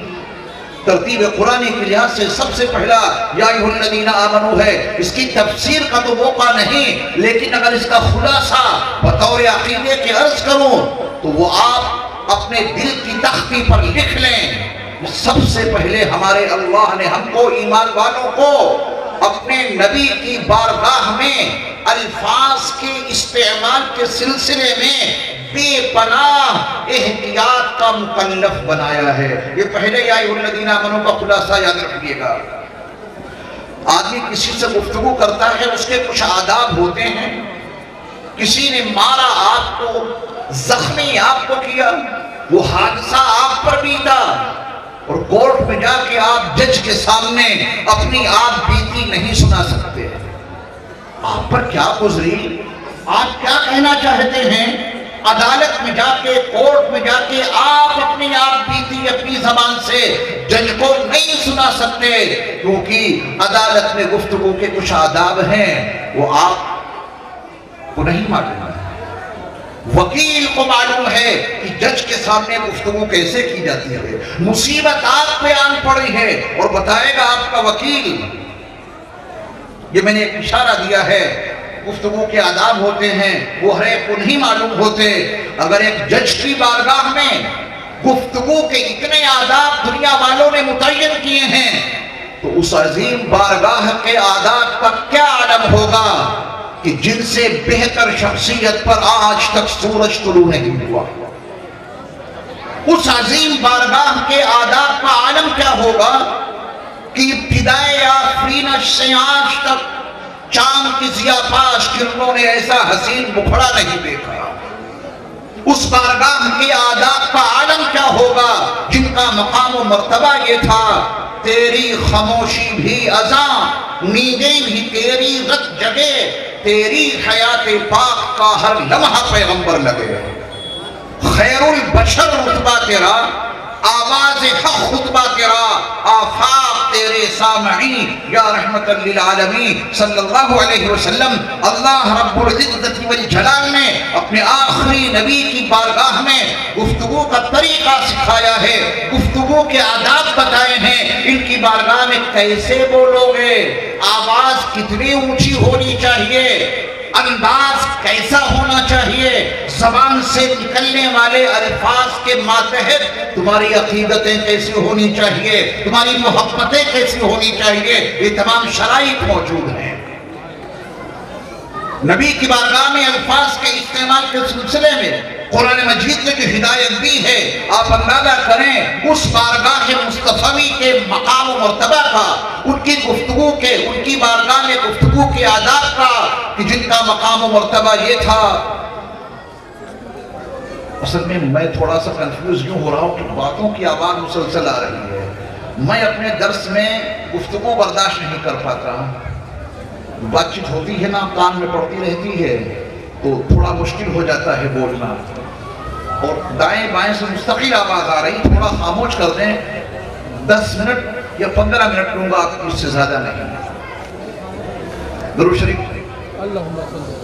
ترتیب قرآن کے لحاظ سے سب سے پہلا یا ایھا الذین آمنوا ہے۔ اس کی تفسیر کا تو موقع نہیں، لیکن اگر اس کا خلاصہ بطور عقیدے کے عرض کروں تو وہ آپ اپنے دل کی تختی پر لکھ لیں۔ سب سے پہلے ہمارے اللہ نے ہم کو ایمان والوں کو اپنے نبی کی بارگاہ میں الفاظ کے استعمال کے سلسلے میں بے پناہ احتیاط کا مکلف بنایا ہے۔ یہ پہلے یا ایھا الذین آمنوا کا خلاصہ یاد رکھیے گا۔ آدمی کسی سے گفتگو کرتا ہے، اس کے کچھ آداب ہوتے ہیں۔ کسی نے مارا آپ کو، زخمی آپ کو کیا، وہ حادثہ آپ پر بیتا، اور کورٹ میں جا کے آپ جج کے سامنے اپنی آپ بیتی نہیں سنا سکتے۔ آپ پر کیا گزری، آپ کیا کہنا چاہتے ہیں، عدالت میں جا کے، کورٹ میں جا کے آپ اپنی آپ بیتی اپنی زبان سے جج کو نہیں سنا سکتے، کیونکہ عدالت میں گفتگو کے کچھ آداب ہیں وہ آپ کو نہیں معلوم ہے۔ وکیل کو معلوم ہے کہ جج کے سامنے گفتگو کیسے کی جاتی ہے۔ مصیبت آپ پہ آن پڑی ہے اور بتائے گا آپ کا وکیل۔ یہ میں نے ایک اشارہ دیا ہے، گفتگو کے آداب ہوتے ہیں وہ ہر ایک کو نہیں معلوم ہوتے۔ اگر ایک جج کی بارگاہ میں گفتگو کے اتنے آداب دنیا والوں نے متعین کیے ہیں تو اس عظیم بارگاہ کے آداب کا کیا عالم ہوگا۔ کہ جن سے بہتر شخصیت پر آج تک سورج طلوع نہیں ہوا. اس عظیم بارگاہ کے آداب کا عالم کیا ہوگا کہ ابتدائے آفرین سے آج تک چاند کی ضیاء پاش کرنوں نے ایسا حسین مکھڑا نہیں دیکھا. اس بارگاہ کے آداب کا عالم کیا ہوگا جن کا مقام و مرتبہ یہ تھا تیری خاموشی بھی اذاں، نیندیں بھی تیری رت جگے، تیری حیات پاک کا ہر لمحہ پیغمبر لگے. خیر البشر رتبہ تیرا، آواز حق خطبہ تیرا، آفاق تیرے سامعین یا رحمت للعالمین صلی اللہ علیہ وسلم. اللہ رب العزت والجلال نے اپنے آخری نبی کی بارگاہ میں گفتگو کا طریقہ سکھایا ہے، گفتگو کے آداب بتائے ہیں. ان کی بارگاہ میں کیسے بولو گے، آواز کتنی اونچی ہونی چاہیے، انداز کیسا ہونا چاہیے، زبان سے نکلنے والے الفاظ کے ماتحت تمہاری عقیدتیں کیسی ہونی چاہیے، تمہاری محبتیں کیسی ہونی چاہیے، یہ تمام شرائط موجود ہیں. نبی کی بارگاہ میں الفاظ کے استعمال کے سلسلے میں قرآن مجید نے جو ہدایت دی ہے، آپ اندازہ کریں اس بارگاہ مصطفی کے مقام و مرتبہ کا، ان کی گفتگو کے، ان کی بارگاہ میں گفتگو کے آداب کا کہ جن کا مقام و مرتبہ یہ تھا. اصل میں تھوڑا سا کنفیوز یوں ہو رہا ہوں کہ باتوں کی آواز مسلسل آ رہی ہے. میں اپنے درس میں گفتگو برداشت نہیں کر پاتا. بات چیت ہوتی ہے نا، کان میں پڑتی رہتی ہے تو تھوڑا مشکل ہو جاتا ہے بولنا. اور دائیں بائیں سے مستقل آواز آ رہی، تھوڑا خاموش کر دیں. 10 منٹ یا 15 منٹ لوں گا، آپ اس سے زیادہ نہیں. درود شریف. اللہم صلی.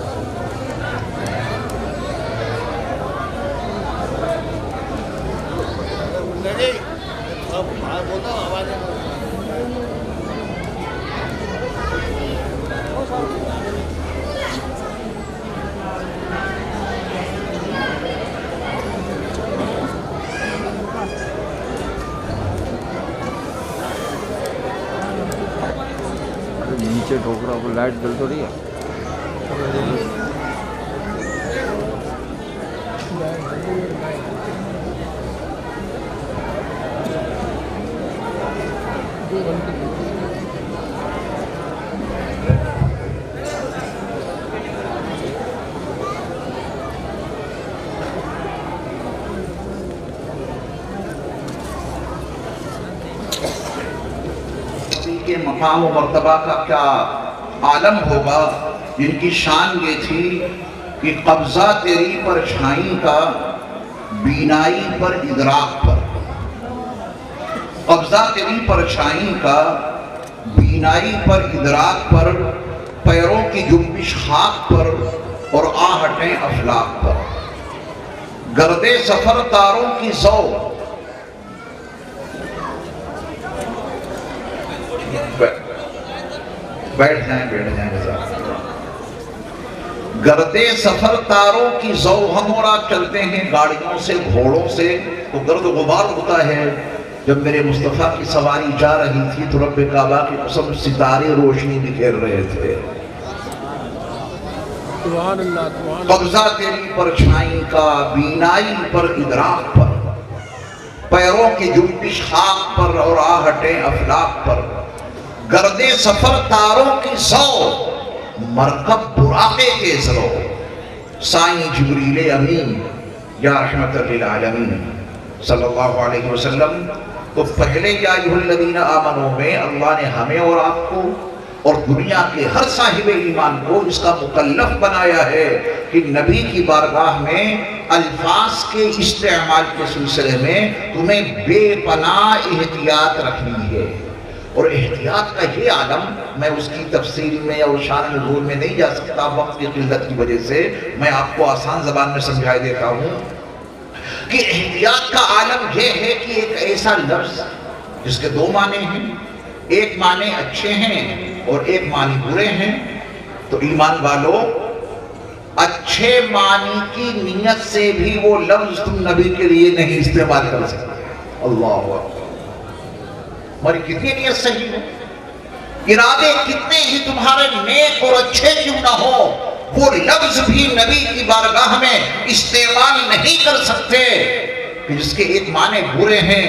نیچے ٹھوکرا کو لائٹ جل تو رہی ہے. کے مقام و مرتبہ کا کیا عالم ہوگا جن کی شان یہ تھی کہ قبضہ تیری پرچھائی کا بینائی پر ادراک پر. قبضہ تیری پرچھائی کا بینائی پر ادراک پر، پیروں کی جنبش خاک پر اور آہٹیں افلاک پر. گردے سفر تاروں کی زو، بیٹھ جائیں گردے سفر تاروں کی زو، ہم اور آپ چلتے ہیں گاڑیوں سے، گھوڑوں سے تو گرد و غبار ہوتا ہے. جب میرے مصطفیٰ کی سواری جا رہی تھی تو رب کعبہ کی قسم ستارے روشنی بکھیر رہے تھے. قبضہ تیری پرچھائی کا بینائی پر ادراک پر، پیروں کی جنبش خاک پر اور آہٹیں افلاک پر. گردے سفر تاروں کی سو، مرکب براقے کے زرو. سائیں جبریل امین یا رحمت للعالمین صلی اللہ علیہ وسلم. تو پہلے یا ایھا الذین آمنوا میں اللہ نے ہمیں اور آپ کو اور دنیا کے ہر صاحب ایمان کو اس کا مکلف بنایا ہے کہ نبی کی بارگاہ میں الفاظ کے استعمال کے سلسلے میں تمہیں بے پناہ احتیاط رکھنی ہے. اور احتیاط کا یہ عالم میں اس کی تفصیل میں اور شان نزول میں نہیں جا سکتا وقت کی قلت کی وجہ سے. میں آپ کو آسان زبان میں سمجھائے دیتا ہوں کہ احتیاط کا عالم یہ ہے کہ ایک ایسا لفظ جس کے 2 معنی ہیں، ایک معنی اچھے ہیں اور ایک معنی برے ہیں. تو ایمان والو، اچھے معنی کی نیت سے بھی وہ لفظ تم نبی کے لیے نہیں استعمال کر سکتے. اللہ اکبر. ہماری کتنی نیت صحیح ہے، ارادے کتنے ہی تمہارے نیک اور اچھے کیوں نہ ہو، وہ لفظ بھی نبی کی بارگاہ میں استعمال نہیں کر سکتے کہ جس کے ایک معنی برے ہیں۔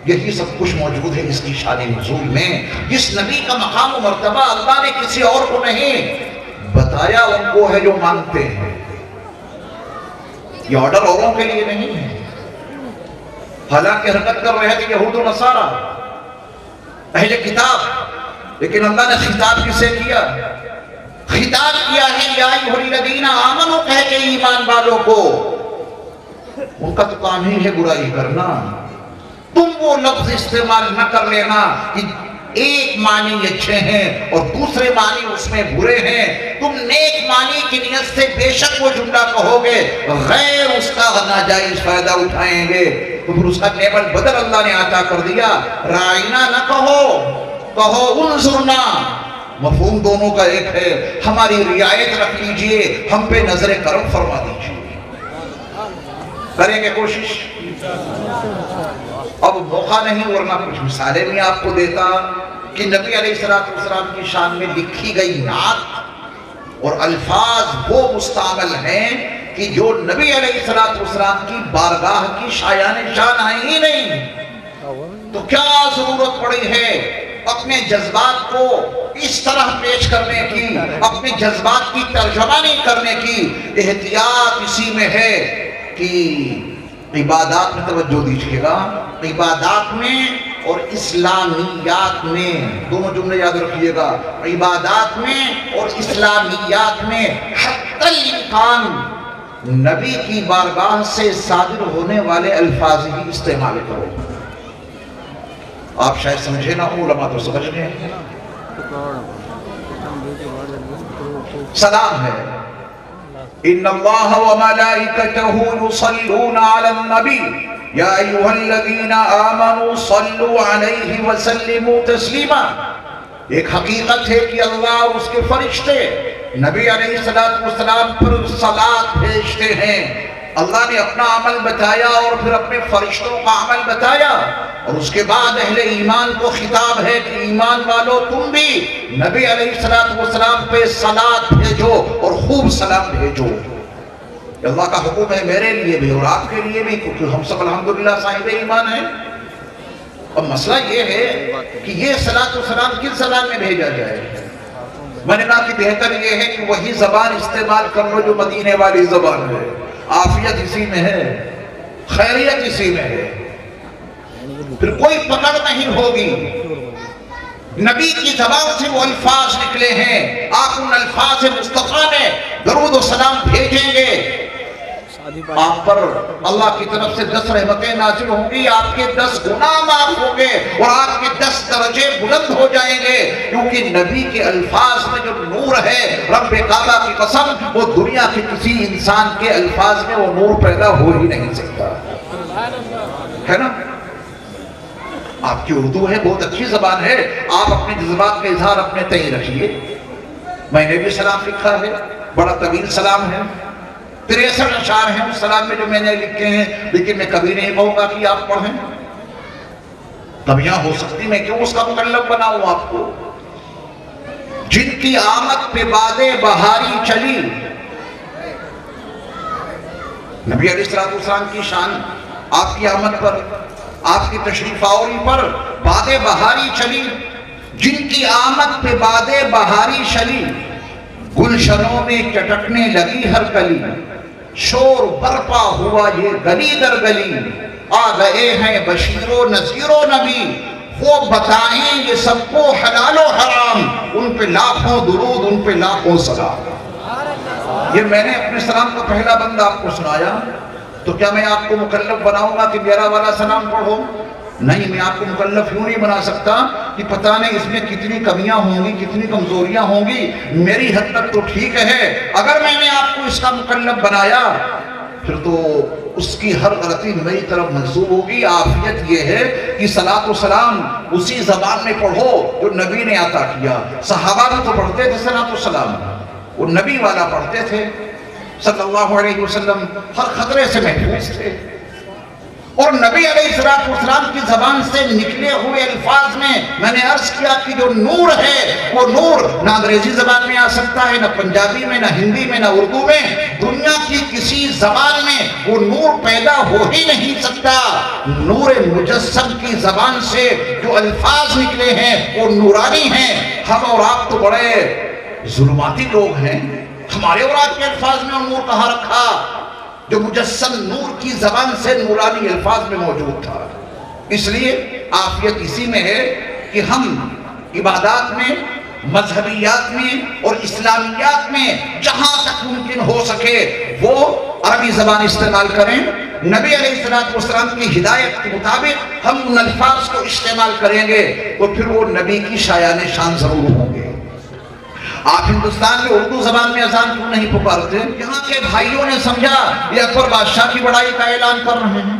یہی سب کچھ موجود ہے اس کی شان نزول میں۔ جس نبی کا مقام و مرتبہ اللہ نے کسی اور کو نہیں بتایا، ان کو ہے جو مانتے ہیں۔ یہ آرڈر اوروں کے لیے نہیں ہے۔ حالانکہ حرکت کر رہے تھے یہود و نصارہ، اہل کتاب، لیکن اللہ نے خطاب کسے کیا؟ خطاب کیا ہے یا ایھا الذین آمنوا کہہ کے ایمان والوں کو۔ ان کا تو کام ہی ہے برائی کرنا۔ تم وہ لفظ استعمال نہ کر لینا کہ ایک معنی اچھے ہیں اور دوسرے معنی اس میں برے ہیں۔ تم نیک معنی کی نیت سے بے شک وہ جملہ کہو گے، غیر اس کا ناجائز فائدہ اٹھائیں گے تو پھر اس کا نیبل بدل اللہ نے عطا کر دیا۔ رائنا نہ کہو انظرنا، مفہوم دونوں کا ایک ہے۔ ہماری رعایت رکھ لیجئے، ہم پہ نظر کرم فرما دیجئے۔ کریں گے کوشش؟ اب موقع نہیں، ورنہ کچھ مثالیں بھی آپ کو دیتا کہ نبی علیہ السلام کی شان میں لکھی گئی نعت اور الفاظ وہ مستعمل ہیں کہ جو نبی علیہ السلام کی بارگاہ کی شایان شان ہیں ہی نہیں۔ تو کیا ضرورت پڑی ہے اپنے جذبات کو اس طرح پیش کرنے کی، اپنے جذبات کی ترجمانی کرنے کی؟ احتیاط اسی میں ہے کہ عبادات میں توجہ دیجیے گا، عبادات میں اور اسلامیات میں، دونوں جملے یاد رکھیے گا، عبادات میں اور اسلامیات میں حتی الامکان نبی کی بارگاہ سے صادر ہونے والے الفاظ ہی استعمال کرو۔ آپ شاید سمجھے نہ ہوں، علماء تو سمجھ گئے۔ سلام ہے، ان اللہ وملائکتہ یصلون علی النبی یا ایھا الذین آمنوا صلوا علیہ وسلموا تسلیما۔ ایک حقیقت ہے کہ اللہ اور اس کے فرشتے نبی علیہ السلام پر صلاۃ بھیجتے ہیں۔ اللہ نے اپنا عمل بتایا اور پھر اپنے فرشتوں کا عمل بتایا، اور اس کے بعد اہل ایمان کو خطاب ہے کہ ایمان والو تم بھی نبی علیہ السلام پہ صلاۃ بھیجو اور خوب سلام بھیجو۔ اللہ کا حکم ہے میرے لیے بھی اور آپ کے لیے بھی، کیونکہ ہم سب الحمدللہ صاحب ایمان ہیں۔ اب مسئلہ یہ ہے کہ یہ صلاۃ و سلام کس زبان میں بھیجا جائے؟ میں نے کہا کہ بہتر یہ ہے کہ وہی زبان استعمال کر لو جو مدینے والی زبان ہے۔ عافیت اسی میں ہے، خیریت اسی میں ہے، پھر کوئی پکڑ نہیں ہوگی۔ نبی کی زبان سے وہ الفاظ نکلے ہیں، آپ ان الفاظ مصطفیٰ میں درود و سلام بھیجیں گے، آپ پر اللہ کی طرف سے 10 رحمتیں نازل ہوں گی، آپ کے 10 گناہ معاف ہوں گے اور آپ کے 10 درجے بلند ہو جائیں گے، کیونکہ نبی کے الفاظ میں جو نور ہے، رب کعبہ کی قسم، وہ دنیا کے کسی انسان کے الفاظ میں وہ نور پیدا ہو ہی نہیں سکتا ہے نا۔ آپ کی اردو ہے، بہت اچھی زبان ہے، آپ اپنے جذبات کا اظہار اپنے تئیں رکھیے۔ میں نے بھی سلام لکھا ہے، بڑا طویل سلام ہے، 63 اشعار ہیں اس سلام میں جو میں نے لکھے ہیں، لیکن میں کبھی نہیں کہوں گا کہ آپ پڑھیں۔ کبھیاں ہو سکتی، میں کیوں اس کا مکلف بناؤں آپ کو؟ جن کی آمد پہ بادیں بہاری چلی، نبی علیہ السلام کی شان، آپ کی آمد پر، آپ کی تشریف آوری پر بادیں بہاری چلی۔ جن کی آمد پہ بادیں بہاری چلی، گلشنوں میں چٹکنے لگی ہر کلی، شور برپا ہوا یہ گلی در گلی، آ گئے ہیں بشیر و نذیر و نبی، وہ بتائیں یہ سب کو حلال و حرام، ان پہ لاکھوں درود، ان پہ لاکھوں سلام۔ یہ میں نے اپنے سلام کا پہلا بند آپ کو سنایا، تو کیا میں آپ کو مکلف بناؤں گا کہ میرا والا سلام پڑھو؟ نہیں، میں آپ کو مکلف یوں نہیں بنا سکتا کہ پتہ نہیں اس میں کتنی کمیاں ہوں گی، کتنی کمزوریاں ہوں گی، میری حد تک تو ٹھیک ہے۔ اگر میں نے آپ کو اس کا مکلف بنایا پھر تو اس کی ہر غلطی میری طرف منسوب ہوگی۔ عافیت یہ ہے کہ صلاۃ و سلام اسی زبان میں پڑھو جو نبی نے عطا کیا۔ صحابہ بھی تو پڑھتے تھے صلاۃ و سلام، وہ نبی والا پڑھتے تھے صلی اللہ علیہ وسلم، ہر خطرے سے محفوظ تھے۔ اور نبی علیہ السلام کی زبان سے نکلے ہوئے الفاظ میں نے عرض کیا کہ جو نور ہے وہ نور نہ انگریزی زبان میں آ سکتا ہے، نہ پنجابی میں، نہ ہندی میں، نہ اردو میں، دنیا کی کسی زبان میں وہ نور پیدا ہو ہی نہیں سکتا۔ نور مجسم کی زبان سے جو الفاظ نکلے ہیں وہ نورانی ہیں۔ ہم اور آپ تو بڑے ظلماتی لوگ ہیں، ہمارے اور آپ کے الفاظ میں نور کہاں رکھا؟ جو مجسم نور کی زبان سے نورانی الفاظ میں موجود تھا۔ اس لیے عافیت اسی میں ہے کہ ہم عبادات میں، مذہبیات میں اور اسلامیات میں جہاں تک ممکن ہو سکے وہ عربی زبان استعمال کریں۔ نبی علیہ السلام کی ہدایت کے مطابق ہم ان الفاظ کو استعمال کریں گے تو پھر وہ نبی کی شایان شان ضرور ہوں گے۔ آپ ہندوستان میں اردو زبان میں اذان کیوں نہیں پکارتے؟ یہاں کے بھائیوں نے سمجھا یہ اکبر بادشاہ کی بڑائی کا اعلان کر رہے ہیں،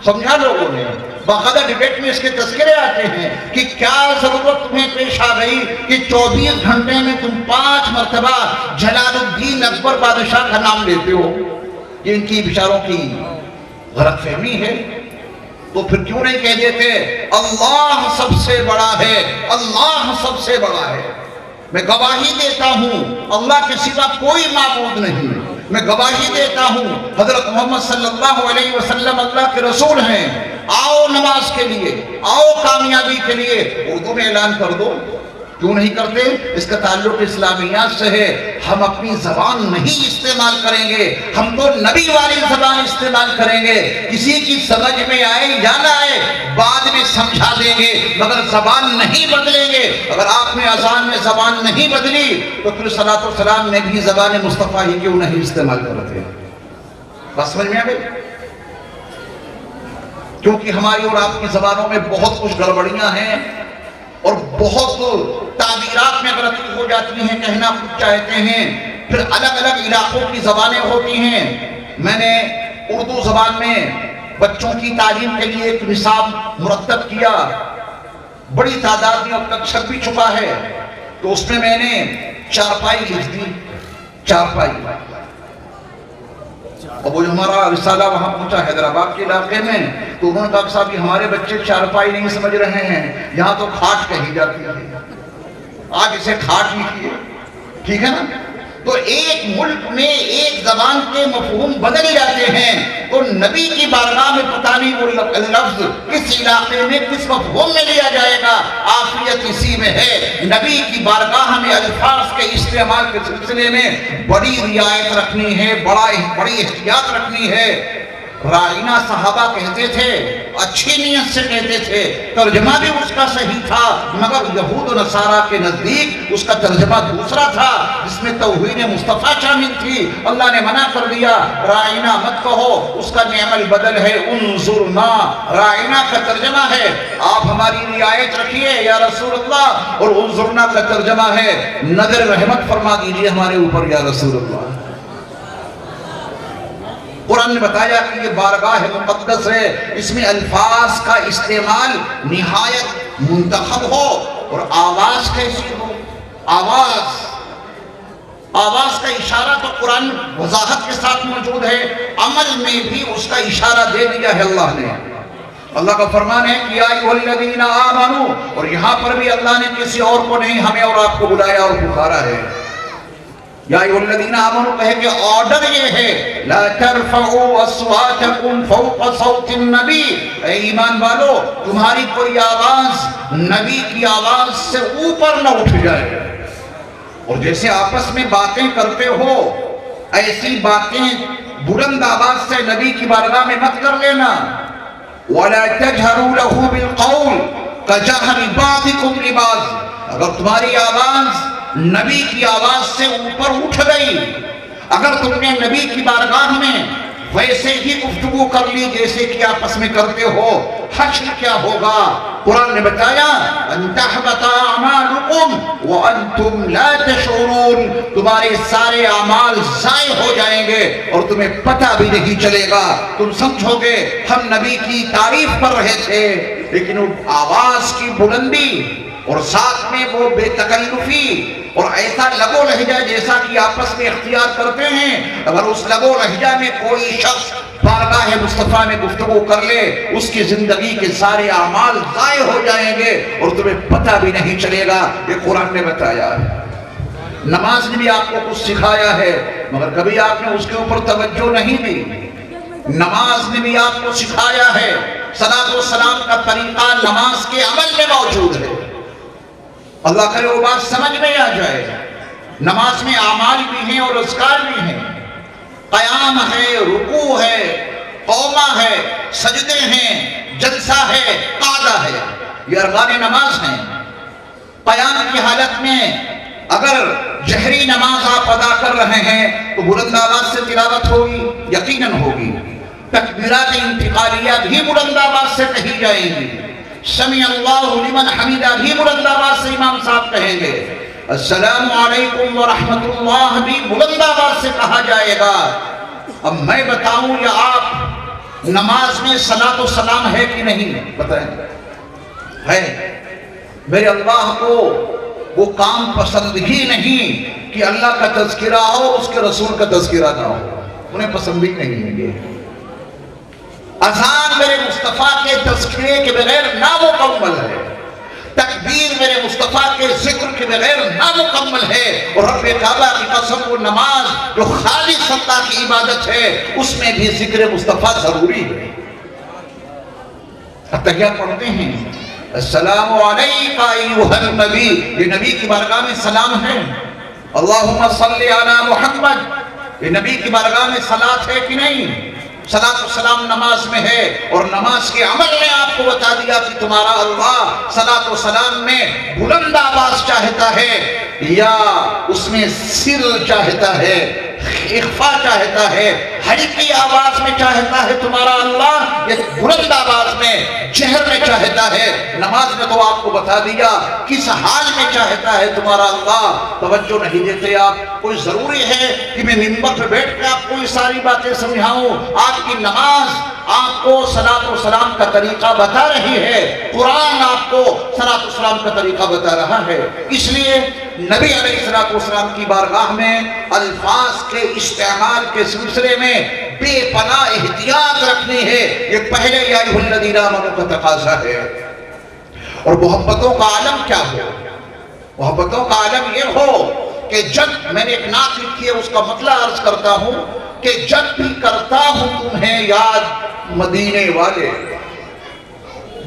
سمجھا لوگوں نے، باقاعدہ ڈیبیٹ میں اس کے تذکرے آتے ہیں کہ کیا ضرورت تمہیں پیش آ گئی کہ 24 گھنٹے میں تم 5 مرتبہ جلال الدین اکبر بادشاہ کا نام لیتے ہو۔ یہ ان کی بیچاروں کی غلط فہمی ہے۔ تو پھر کیوں نہیں کہہ دیتے اللہ سب سے بڑا ہے، اللہ سب سے بڑا ہے؟ میں گواہی دیتا ہوں اللہ کے سوا کوئی معبود نہیں، میں گواہی دیتا ہوں حضرت محمد صلی اللہ علیہ وسلم اللہ کے رسول ہیں۔ آؤ نماز کے لیے، آؤ کامیابی کے لیے، اردو میں اعلان کر دو۔ کیوں نہیں کرتے؟ اس کا تعلق اسلامیات سے ہے۔ ہم اپنی زبان نہیں استعمال کریں گے، ہم تو نبی والی زبان استعمال کریں گے۔ کسی کی سمجھ میں آئے یا نہ آئے بعد میں سمجھا دیں گے، مگر زبان نہیں بدلیں گے۔ اگر آپ نے اذان میں زبان نہیں بدلی تو پھر صلاۃ والسلام میں بھی زبان مصطفیٰ ہی کیوں نہیں استعمال کرتے؟ بس سمجھ میں آ گئی؟ کیونکہ ہماری اور آپ کی زبانوں میں بہت کچھ گڑبڑیاں ہیں اور بہت تعبیرات میں غلطی ہو جاتی ہیں، کہنا کچھ چاہتے ہیں، پھر الگ الگ علاقوں کی زبانیں ہوتی ہیں۔ میں نے اردو زبان میں بچوں کی تعلیم کے لیے ایک نصاب مرتب کیا، بڑی تعداد میں اب تک چھپ بھی چکا ہے، تو اس میں نے چارپائی لکھ دی، چارپائی۔ اب وہ جو ہمارا رسالہ وہاں پہنچا حیدرآباد کے علاقے میں تو انہوں نے کہا صاحب ہمارے بچے چارپائی نہیں سمجھ رہے ہیں، یہاں تو کھاٹ کہی جاتی ہے، آج اسے کھاٹ لکھیے، ٹھیک ہے نا؟ تو ایک ملک میں ایک زبان کے مفہوم بدل جاتے ہیں، تو نبی کی بارگاہ میں پتہ نہیں وہ لفظ کس علاقے میں کس مفہوم میں لیا جائے گا۔ عافیت اسی میں ہے، نبی کی بارگاہ میں الفاظ کے استعمال کے سلسلے میں بڑی رعایت رکھنی ہے، بڑی احتیاط رکھنی ہے۔ رائنا صحابہ کہتے تھے، اچھی نیت سے کہتے تھے، ترجمہ بھی اس کا صحیح تھا، مگر یہود و نصارہ کے نزدیک اس کا ترجمہ دوسرا تھا جس میں توہین مصطفیٰ شامل تھی۔ اللہ نے منع کر دیا، رائنا مت کہو، اس کا نعم البدل ہے انظرنا، رائنا کا ترجمہ ہے آپ ہماری رعایت رکھیے یا رسول اللہ، اور انظرنا کا ترجمہ ہے نظر رحمت فرما دیجئے ہمارے اوپر یا رسول اللہ۔ قرآن نے بتایا کہ یہ بارگاہ مقدس ہے، اس میں الفاظ کا استعمال نہایت منتخب ہو، اور آواز کیسی ہو؟ آواز کا اشارہ تو قرآن وضاحت کے ساتھ موجود ہے، عمل میں بھی اس کا اشارہ دے دیا ہے اللہ نے۔ اللہ کا فرمان ہے کہ یا ایھا الذین آمنو، اور یہاں پر بھی اللہ نے کسی اور کو نہیں ہمیں اور آپ کو بلایا اور پکارا ہے۔ یا ایھا الذین آمنو کہے کہ آرڈر یہ ہے لا ترفعوا اصواتکم فوق صوت النبی، اے ایمان والو تمہاری کوئی آواز نبی کی آواز سے اوپر نہ اٹھ جائے، اور جیسے آپس میں باتیں کرتے ہو ایسی باتیں بلند آواز سے نبی کی بارگاہ میں مت کر لینا۔ وَلَا تَجْهَرُوا لَهُ بِالْقَوْلِ كَجَهْرِ بَعْضِكُمْ لِبَعْضٍ، اگر تمہاری آواز نبی کی آواز سے اوپر اٹھ گئی، اگر تم نے نبی کی بارگاہ میں ویسے ہی گفتگو کر لی جیسے کہ آپس میں کرتے ہو، حشر کیا ہوگا؟ قرآن نے بتایا ان تحبط اعمالکم وانتم لا تشعرون، تمہارے سارے اعمال ضائع ہو جائیں گے اور تمہیں پتہ بھی نہیں چلے گا۔ تم سمجھو گے ہم نبی کی تعریف کر رہے تھے، لیکن آواز کی بلندی اور ساتھ میں وہ بے تکلفی اور ایسا لب و لہجہ جیسا کہ آپس میں اختیار کرتے ہیں، اگر اس لب و لہجہ میں کوئی شخص بارگاہ مصطفیٰ میں گفتگو کر لے، اس کی زندگی کے سارے اعمال ضائع ہو جائیں گے اور تمہیں پتہ بھی نہیں چلے گا۔ یہ قرآن نے بتایا ہے۔ نماز نے بھی آپ کو کچھ سکھایا ہے مگر کبھی آپ نے اس کے اوپر توجہ نہیں دی۔ نماز نے بھی آپ کو سکھایا ہے، صلاۃ و سلام کا طریقہ نماز کے عمل میں موجود ہے۔ اللہ کرے وہ بات سمجھ میں آ جائے۔ نماز میں اعمال بھی ہیں اور اذکار بھی ہیں، قیام ہے، رکوع ہے، قومہ ہے، سجدے ہیں، جلسہ ہے، قعدہ ہے، یہ ارکان نماز ہیں۔ قیام کی حالت میں اگر جہری نماز آپ ادا کر رہے ہیں تو بلند آواز سے تلاوت ہوگی، یقیناً ہوگی۔ تکبیرات انتقالیہ بھی بلند آواز سے کہی جائیں گی، سمیع اللہ لمن حمیدہ بھی بلند آواز سے امام صاحب کہیں گے، السلام علیکم ورحمت اللہ بھی بلند آواز سے کہا جائے گا۔ اب میں بتاؤں یا آپ، نماز میں صلاۃ و سلام ہے کہ نہیں؟ بتائیں۔ ہے۔ میرے اللہ کو وہ کام پسند ہی نہیں کہ اللہ کا تذکرہ ہو، اس کے رسول کا تذکرہ نہ ہو، انہیں پسند ہی نہیں ہے۔ اذان میرے مصطفیٰ کے تذکرے کے بغیر نامکمل ہے، تکبیر میرے مصطفیٰ کے ذکر کے بغیر نامکمل ہے، اور رب کعبہ کی قسم وہ نماز جو خالص اللہ کی عبادت ہے اس میں بھی ذکر مصطفیٰ ضروری ہے۔ اتحیات پڑھتے ہیں، السلام علیک ایھا النبی، یہ نبی کی بارگاہ میں سلام ہے۔ اللہم صلی علی محمد، یہ نبی کی بارگاہ میں صلاۃ ہے کہ نہیں؟ صلاۃ و سلام نماز میں ہے، اور نماز کے عمل میں آپ کو بتا دیا کہ تمہارا اللہ صلاۃ و سلام میں بلند آواز چاہتا ہے یا اس میں سر چاہتا ہے، اخفا چاہتا ہے، ہلکی آواز میں چاہتا ہے تمہارا اللہ، یا بلند آواز میں جہر میں چاہتا ہے؟ نماز میں تو آپ کو بتا دیا کس حال میں چاہتا ہے تمہارا اللہ۔ توجہ نہیں دیتے آپ۔ کوئی ضروری ہے کہ میں منبر پہ بیٹھ کے آپ کو یہ ساری باتیں سمجھاؤں؟ آپ کی نماز آپ کو صلاۃ و سلام کا طریقہ بتا رہی ہے، قرآن آپ کو صلاۃ و سلام کا طریقہ بتا رہا ہے۔ اس لیے نبی علیہ الصلوۃ والسلام کی بارگاہ میں الفاظ کے استعمال کے سلسلے میں بے پناہ احتیاط رکھنی ہے، یہ پہلے یا ایھا الذین آمنوا کا تقاضا ہے۔ اور محبتوں کا عالم کیا ہو؟ محبتوں کا عالم یہ ہو کہ جب میں نے ایک نعت لکھی ہے، اس کا مطلب عرض کرتا ہوں کہ جب بھی کرتا ہوں تمہیں یاد مدینے والے،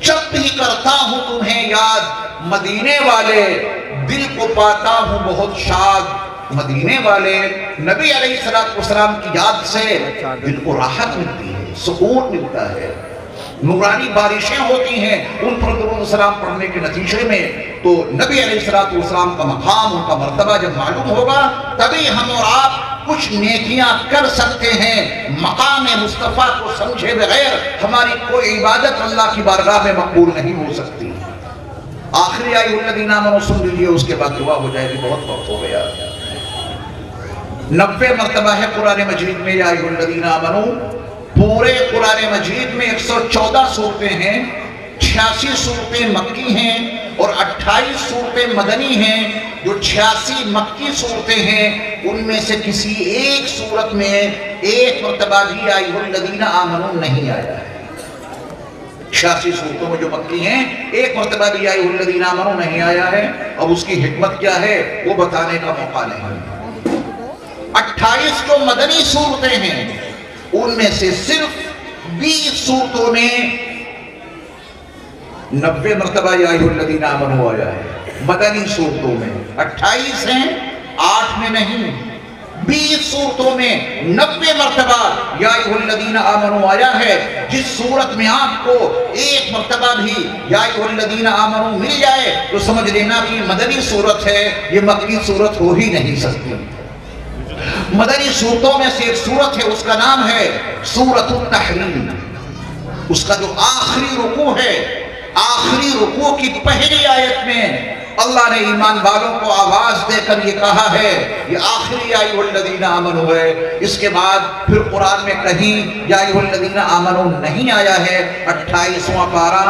جب بھی کرتا ہوں تمہیں یاد مدینے والے، دل کو پاتا ہوں بہت شاد مدینے والے۔ نبی علیہ السلام کی یاد سے دل کو راحت ملتی ہے، سکون ملتا ہے، نورانی بارشیں ہوتی ہیں ان پر درود و سلام پڑھنے کے نتیجے میں۔ تو نبی علیہ السلام کا مقام، ان کا مرتبہ جب معلوم ہوگا تبھی ہم اور آپ کچھ نیکیاں کر سکتے ہیں۔ مقام مصطفیٰ کو سمجھے بغیر ہماری کوئی عبادت اللہ کی بارگاہ میں مقبول نہیں ہو سکتی۔ آخری یا ایھا الذین آمنوا سن لیجیے، اس کے بعد دعا ہو جائے گی، بہت وقت ہو گیا۔ 90 مرتبہ ہے قرآن مجید میں یا ایھا الذین آمنوا۔ پورے قرآن مجید میں 114 صورتیں ہیں، 86 صورتیں مکی ہیں اور 28 صورتیں مدنی ہیں۔ جو 86 مکی صورتیں ہیں ان میں سے کسی ایک صورت میں ایک مرتبہ بھی یا ایھا الذین آمنوا نہیں آیا ہے۔ 86 صورتوں میں جو مکی ہیں ایک مرتبہ بھی یا ایھا الذین آمنوا نہیں آیا ہے۔ اب اس کی حکمت کیا ہے وہ بتانے کا موقع نہیں۔ 28 جو مدنی صورتیں ہیں ان میں سے صرف 20 صورتوں میں 90 مرتبہ یا ایھا الذین آمنوا آیا ہے۔ مدنی صورتوں میں 28 ہیں، 8 میں نہیں، 20 صورتوں میں 90 مرتبہ یا ایھا الذین آمنوا آیا ہے۔ جس صورت میں آپ کو ایک مرتبہ بھی یا ایھا الذین آمنوا مل جائے تو سمجھ لینا کہ مدنی صورت ہے، یہ مکی صورت ہو ہی نہیں سکتی۔ مدنی صورتوں میں سے ایک صورت ہے، اس کا نام ہے سورۃ التحریم۔ اس کا جو آخری رکوع ہے، آخری رکوع کی پہلی آیت میں اللہ نے ایمان والوں کو آواز دے کر یہ کہا ہے، یہ آخری یا ایھا الذین آمنوا ہے۔ اس کے بعد پھر قرآن میں کہیں یا ایھا الذین آمنوا نہیں آیا ہے۔ 28واں پارہ،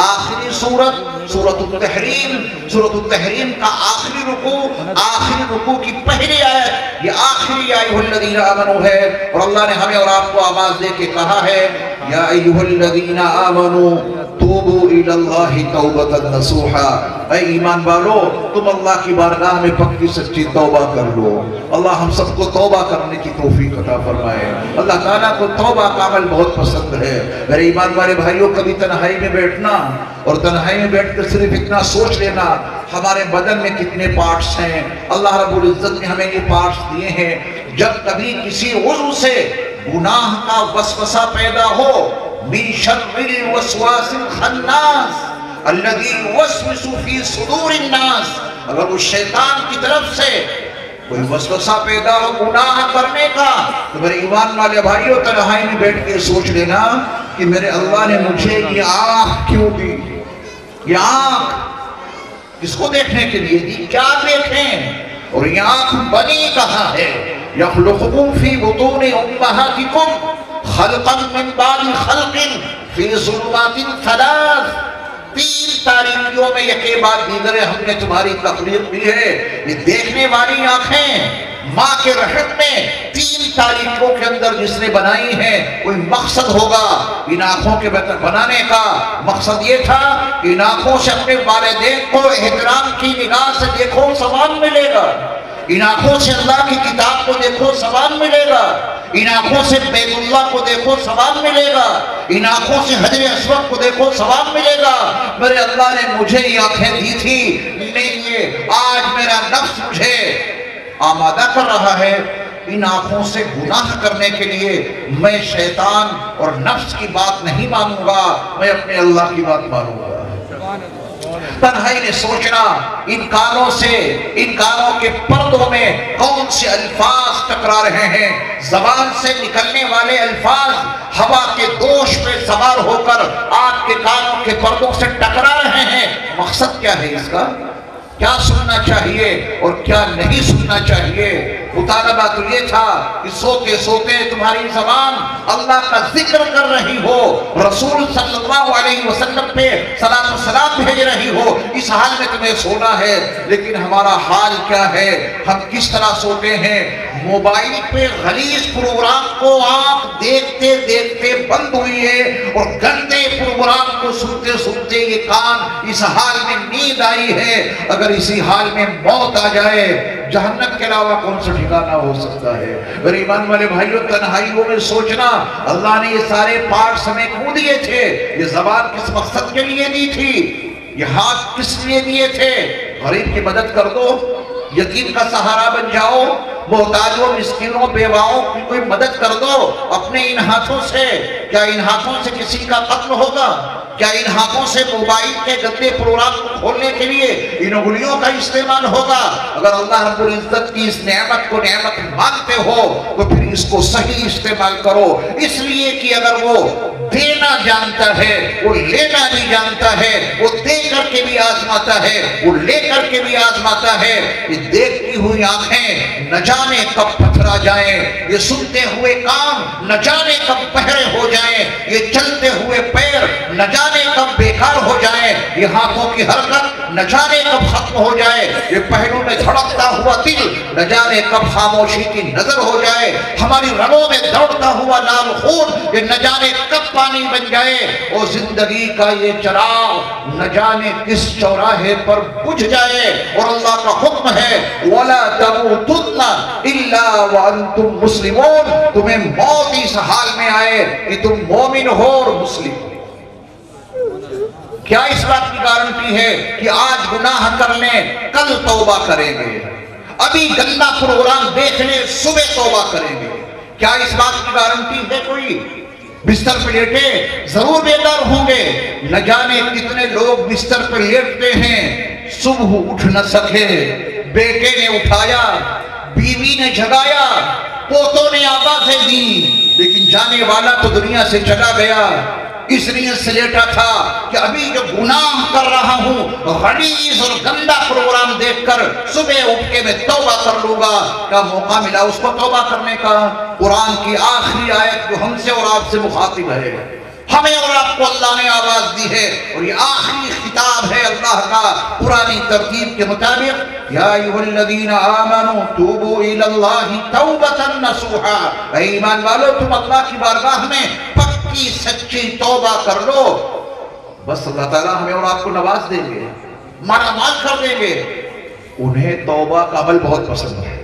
آخری سورت، سورۃ التحریم۔ سورۃ التحریم کا آخری رکوع، آخری رکوع کی پہلی آیت یہ آخری یا ایھا الذین آمنوا ہے، اور اللہ نے ہمیں اور آپ کو آواز دے کے کہا ہے یا ایھا الذین آمنوا توبوا الی اللہ توبۃ نصوحا، اے ایمان والو تم اللہ کی بارگاہ میں پکی سچی توبہ کر لو۔ اللہ ہم سب کو توبہ کرنے کی توفیق عطا فرمائے۔ اللہ تعالیٰ کو توبہ کا عمل بہت پسند ہے۔ میرے ایمان والے بھائیوں، کبھی تنہائی میں بیٹھنا اور تنہائی میں بیٹھ کر صرف اتنا سوچ لینا ہمارے بدن میں کتنے پارٹس ہیں۔ اللہ رب العزت نے ہمیں یہ پارٹس دیے ہیں، جب کبھی کسی عضو سے گناہ کا وسوسہ پیدا ہو، من شر الوسواس الخناس الذی یوسوس فی صدور الناس، اگر اس شیطان کی طرف سے کوئی وسوسہ پیدا ہو گناہ کرنے کا، تو میرے ایمان والے بھائیوں تنہائی میں بیٹھ کے سوچ لینا کہ میرے اللہ نے مجھے یہ آنکھ کیوں دی؟ یہ آنکھ کس کو دیکھنے کے لیے دی؟ کیا دیکھیں؟ اور یہ آنکھ بنی کہاں ہے؟ یخلقکم فی بطون امہاتکم خلقا من بعد خلق فی ظلمات ثلاث، تین تاریکیوں میں یکے بعد دیگر ہم نے تمہاری تخلیق کی ہے۔ یہ دیکھنے والی آنکھیں ماں کے رحم میں تین تاریکیوں کے اندر جس نے بنائی ہیں، کوئی مقصد ہوگا ان آنکھوں کے بنانے کا۔ مقصد یہ تھا کہ ان آنکھوں سے اپنے والدین کو احترام کی نگاہ سے دیکھو ثواب ملے گا، ان آنکھوں سے اللہ کی کتاب کو دیکھو ثواب ملے گا، ان آنکھوں سے بیت اللہ کو دیکھو ثواب ملے گا، ان آنکھوں سے حجر اسود کو دیکھو ثواب ملے گا۔ میرے اللہ نے مجھے یہ آنکھیں دی تھی، لیکن آج میرا نفس مجھے آمادہ کر رہا ہے ان آنکھوں سے گناہ کرنے کے لیے۔ میں شیطان اور نفس کی بات نہیں مانوں گا، میں اپنے اللہ کی بات مانوں گا۔ تنہائی نے سوچنا ان کانوں سے، ان کانوں کے پردوں میں کون سے الفاظ ٹکرا رہے ہیں، زبان سے نکلنے والے الفاظ ہوا کے دوش پہ سوار ہو کر آپ کے کانوں کے پردوں سے ٹکرا رہے ہیں۔ مقصد کیا ہے اس کا؟ کیا سننا چاہیے اور کیا نہیں سننا چاہیے؟ مطالبہ تو یہ تھا کہ سوتے سوتے تمہاری زبان اللہ کا ذکر کر رہی ہو، رسول صلی اللہ علیہ وسلم پہ صلاۃ و سلام بھیج رہی ہو، اس حال میں تمہیں سونا ہے۔ لیکن ہمارا حال کیا ہے؟ ہم کس طرح سوتے ہیں؟ موبائل پہ غلیظ پروگرام کو آنکھ دیکھتے دیکھتے بند ہوئی ہے، اور گندے پروگرام کو سنتے سنتے یہ کان اس حال میں نیند آئی ہے۔ اگر اسی حال میں موت آ جائے، جہنم کے علاوہ کون سا ٹھکانہ ہو سکتا ہے؟ میرے ایمان والے بھائیوں، تنہائیوں میں سوچنا اللہ نے یہ سارے پارٹس ہمیں کیوں دیے تھے؟ یہ زبان کس مقصد کے لیے دی تھی؟ یہ ہاتھ کس لیے دیے تھے؟ غریب کی مدد کر دو، یتیم کا سہارا بن جاؤ، محتاجوں مسکینوں بیواؤں کی کوئی مدد کر دو اپنے ان ہاتھوں سے۔ کیا ان ہاتھوں سے کسی کا قتل ہوگا؟ کیا ان ہاتھوں سے موبائل کے گندے پروگرام کو کھولنے کے لیے ان انگلیوں کا استعمال ہوگا؟ اگر اللہ رب العزت کی اس نعمت کو نعمت مانتے ہو تو پھر اس کو صحیح استعمال کرو، اس لیے کہ اگر وہ دینا جانتا ہے، وہ لینا بھی جانتا ہے، وہ دے کر کے بھی آزماتا ہے، وہ لے کر کے بھی آزماتا ہے۔ یہ دیکھتی ہوئی آنکھیں نہ جانے کب پتھرا جائیں، یہ سنتے ہوئے کان نہ جانے کب بہرے ہو جائیں، یہ چلتے ہوئے پیر نہ جانے کب بیکار ہو جائیں، یہ ہاتھوں کی حرکت نہ جانے کب ختم ہو جائے، یہ پہلو میں دھڑکتا ہوا دل نہ جانے کب خاموشی کی نظر ہو جائے، ہماری رگوں میں دوڑتا ہوا لال خون یہ نہ جانے کب پانی بن جائے، اور زندگی کا یہ چراغ نہ جانے کس چوراہے پر بجھ جائے۔ اور اللہ کا حکم ہے وَلَا تَمُوتُنَّ إِلَّا وَأَنْتُمْ مُسْلِمُونَ، تمہیں موت اس حال میں آئے کہ تم مومن ہو اور مسلم ہو۔ کیا اس بات کی گارنٹی ہے کہ آج گناہ کر لیں کل توبہ کریں گے؟ ابھی گندا پروگرام دیکھ لیں صبح توبہ کریں گے؟ کیا اس بات کی گارنٹی ہے کوئی؟ بستر پہ لیٹے ضرور بیدار ہوں گے، نہ جانے کتنے لوگ بستر پہ لیٹتے ہیں صبح اٹھ نہ سکے، بیٹے نے اٹھایا، بیوی نے جگایا، پوتوں نے آوازیں دی، لیکن جانے والا تو دنیا سے چلا گیا۔ اس نیت سے لیٹا تھا کہ ابھی جو گناہ کر رہا ہوں غلیظ اور گندا پروگرام دیکھ کر صبح اٹھ کے میں توبہ کر لوں گا۔ کیا موقع ملا اس کو توبہ کرنے کا؟ قرآن کی آخری آیت جو ہم سے اور آپ سے مخاطب ہے، ہمیں اور آپ کو اللہ نے آواز دی ہے، اور یہ آخری خطاب ہے اللہ کا پرانی ترتیب کے مطابق، یا ایھا الذین آمنوا توبوا الی اللہ توبۃ نصوحا، اے ایمان والو تم اللہ کی بارگاہ میں پکی سچی توبہ کر لو، بس اللہ تعالیٰ ہمیں اور آپ کو نواز دیں گے، مالا مال کر دیں گے۔ انہیں توبہ کا عمل بہت پسند ہے،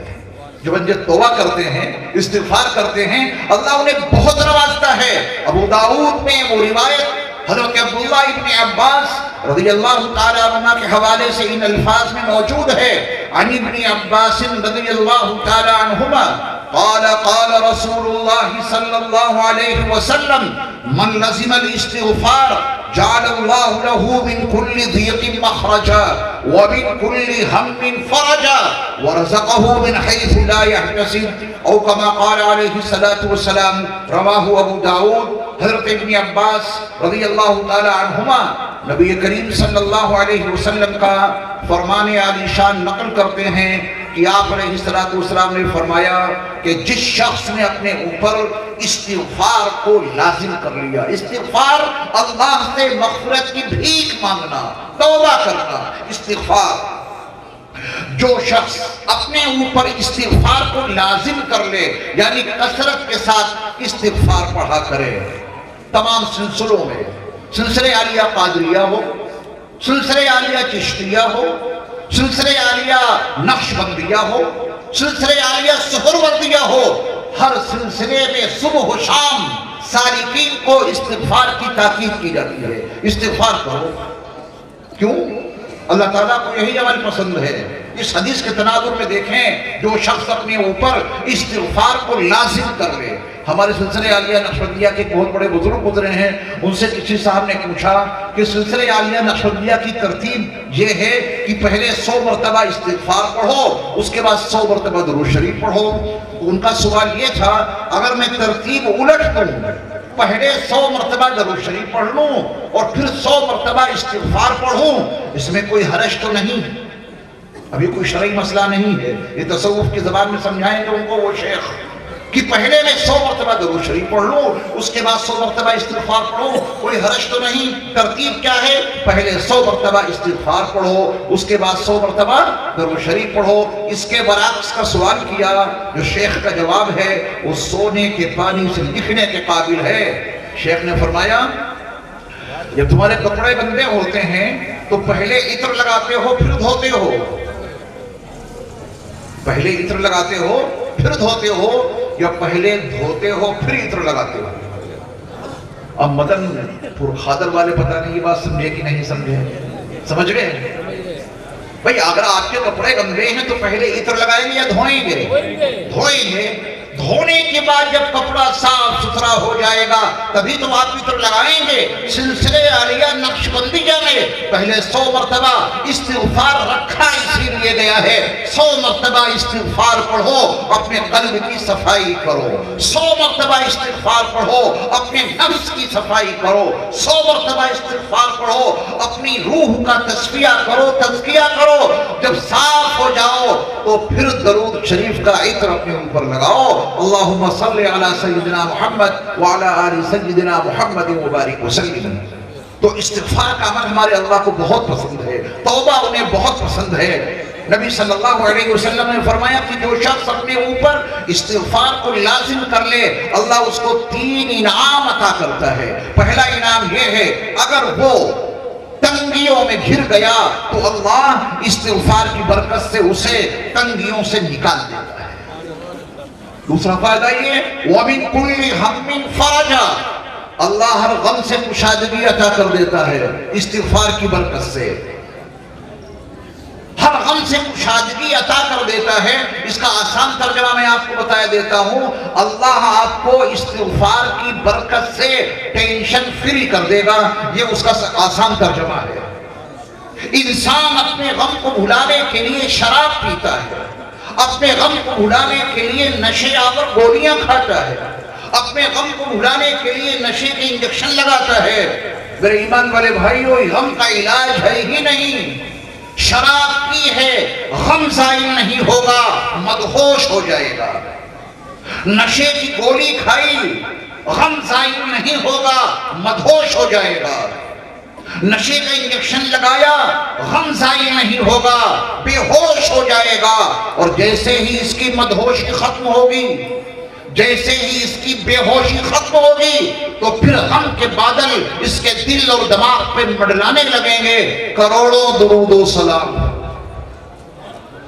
جو بندے توبہ کرتے ہیں، استغفار کرتے ہیں، اللہ انہیں بہت نوازتا ہے۔ ابو داؤد میں وہ روایت حضرت عبداللہ ابن عباس رضی اللہ تعالیٰ عنہ کے حوالے سے ان الفاظ میں موجود ہے، عن ابن عباس رضی اللہ تعالیٰ عنہما قال قال رسول اللہ صلی اللہ علیہ وسلم من لزم الاستغفار جعل اللہ له من كل ضيق مخرجا ومن كل هم فرجا ورزقه من حيث لا يحتسب او كما قال عليه الصلاة والسلام، رواه ابو داؤد۔ حضرت ابن عباس رضی اللہ تعالی عنہما نبی کریم صلی اللہ علیہ وسلم کا فرمان عالی شان نقل کرتے ہیں کہ آپ علیہ السلام نے فرمایا کہ جس شخص نے اپنے اوپر استغفار کو لازم کر لیا، استغفار اللہ سے مغفرت کی بھیک مانگنا، توبہ کرنا، استغفار، جو شخص اپنے اوپر استغفار کو لازم کر لے، یعنی کثرت کے ساتھ استغفار پڑھا کرے، تمام سلسلوں میں، سلسلہ عالیہ قادریہ ہو، سلسلہ عالیہ چشتیہ ہو، سلسلہ عالیہ نقشبندیہ ہو، سلسلہ عالیہ سہروردیہ ہو، ہر سلسلے میں صبح و شام سالکین کو استغفار کی تاکید کی جاتی ہے، استغفار کرو۔ کیوں؟ اللہ تعالیٰ کو یہی عمل پسند ہے۔ اس حدیث کے تناظر میں دیکھیں، جو شخص اپنے اوپر استغفار کو لازم کر لے۔ ہمارے سلسلہ عالیہ نقشبندیہ کے بہت بڑے بزرگ گزرے ہیں، ان سے کسی صاحب نے پوچھا کہ سلسلہ عالیہ نقشبندیہ کی ترتیب یہ ہے کہ پہلے 100 مرتبہ استغفار پڑھو، اس کے بعد 100 مرتبہ درود شریف پڑھو۔ ان کا سوال یہ تھا اگر میں ترتیب الٹ کروں، پہلے 100 مرتبہ درود شریف پڑھ لوں اور پھر 100 مرتبہ استغفار پڑھوں، اس میں کوئی حرج تو نہیں؟ ابھی کوئی شرعی مسئلہ نہیں ہے، یہ تصوف کی زبان میں سمجھائیں گے ان کو وہ شیخ کہ پہلے میں 100 مرتبہ درود شریف پڑھ لوں، اس کے بعد 100 مرتبہ استغفار پڑھوں، کوئی حرج تو نہیں؟ ترتیب کیا ہے؟ پہلے 100 مرتبہ استغفار پڑھو، اس کے بعد 100 مرتبہ درود شریف پڑھو۔ اس کے برعکس کا سوال کیا، جو شیخ کا جواب ہے وہ سونے کے پانی سے لکھنے کے قابل ہے۔ شیخ نے فرمایا جب تمہارے کپڑے گندے ہوتے ہیں تو پہلے عطر لگاتے ہو پھر دھوتے ہو، پہلے عطر لگاتے ہو پھر دھوتے ہو، یا پہلے دھوتے ہو پھر عطر لگاتے ہو؟ اب مدن پور خادر والے پتہ نہیں یہ بات سمجھے کہ نہیں سمجھے، سمجھ گئے؟ بھئی اگر آپ کے کپڑے گندے ہیں تو پہلے عطر لگائیں گے یا دھوئیں گے؟ دھوئیں گے۔ دھونے کے بعد جب کپڑا صاف ستھرا ہو جائے گا تبھی تو آپ عطر لگائیں گے۔ سلسلہ عالیہ نقشبندیہ میں پہلے 100 مرتبہ استغفار رکھا اسی لیے گیا ہے، 100 مرتبہ استغفار پڑھو، اپنے قلب کی صفائی کرو، 100 مرتبہ استغفار پڑھو، اپنے نفس کی صفائی کرو، 100 مرتبہ استغفار پڑھو، اپنی روح کا تصفیہ کرو، تزکیہ کرو۔ جب صاف ہو جاؤ تو پھر درود شریف کا عطر اپنے اوپر لگاؤ، اللہم صلی علی سیدنا محمد وعلی آل سیدنا محمد مبارک وسلم۔ تو استغفار کا عمل ہمارے اللہ کو بہت پسند ہے، توبہ انہیں بہت پسند ہے۔ نبی صلی اللہ علیہ وسلم نے فرمایا کہ جو شخص اپنے اوپر استغفار کو لازم کر لے اللہ اس کو 3 انعام عطا کرتا ہے۔ پہلا انعام یہ ہے اگر وہ تنگیوں میں گھر گیا تو اللہ استغفار کی برکت سے اسے تنگیوں سے نکال دیتا ہے۔ دوسرا فائدہ یہ وَمِن كُلِّ هَمٍّ فَرَجًا، اللہ ہر غم سے کشادگی عطا کر دیتا ہے استغفار کی برکت سے، ہر غم سے کشادگی عطا کر دیتا ہے۔ اس کا آسان ترجمہ میں آپ کو بتایا دیتا ہوں، اللہ آپ کو استغفار کی برکت سے ٹینشن فری کر دے گا، یہ اس کا آسان ترجمہ ہے۔ انسان اپنے غم کو بھلانے کے لیے شراب پیتا ہے، اپنے غم کو بھلانے کے لیے نشے آور گولیاں کھاتا ہے، اپنے غم کو بھلانے کے لیے نشے کے انجیکشن لگاتا ہے۔ میرے ایمان والے بھائیو، غم کا علاج ہے ہی نہیں، شراب پی ہے غم زائل نہیں ہوگا، مدہوش ہو جائے گا۔ نشے کی گولی کھائی غم زائل نہیں ہوگا، مدہوش ہو جائے گا۔ نشے کا انجیکشن لگایا، غم زائل نہیں ہوگا، بے ہوش ہو جائے گا، اور جیسے ہی اس کی مدہوشی ختم ہوگی، جیسے ہی اس کی بے ہوشی ختم ہوگی، تو پھر غم کے بادل اس کے دل اور دماغ پہ منڈلانے لگیں گے۔ کروڑوں درود و سلام،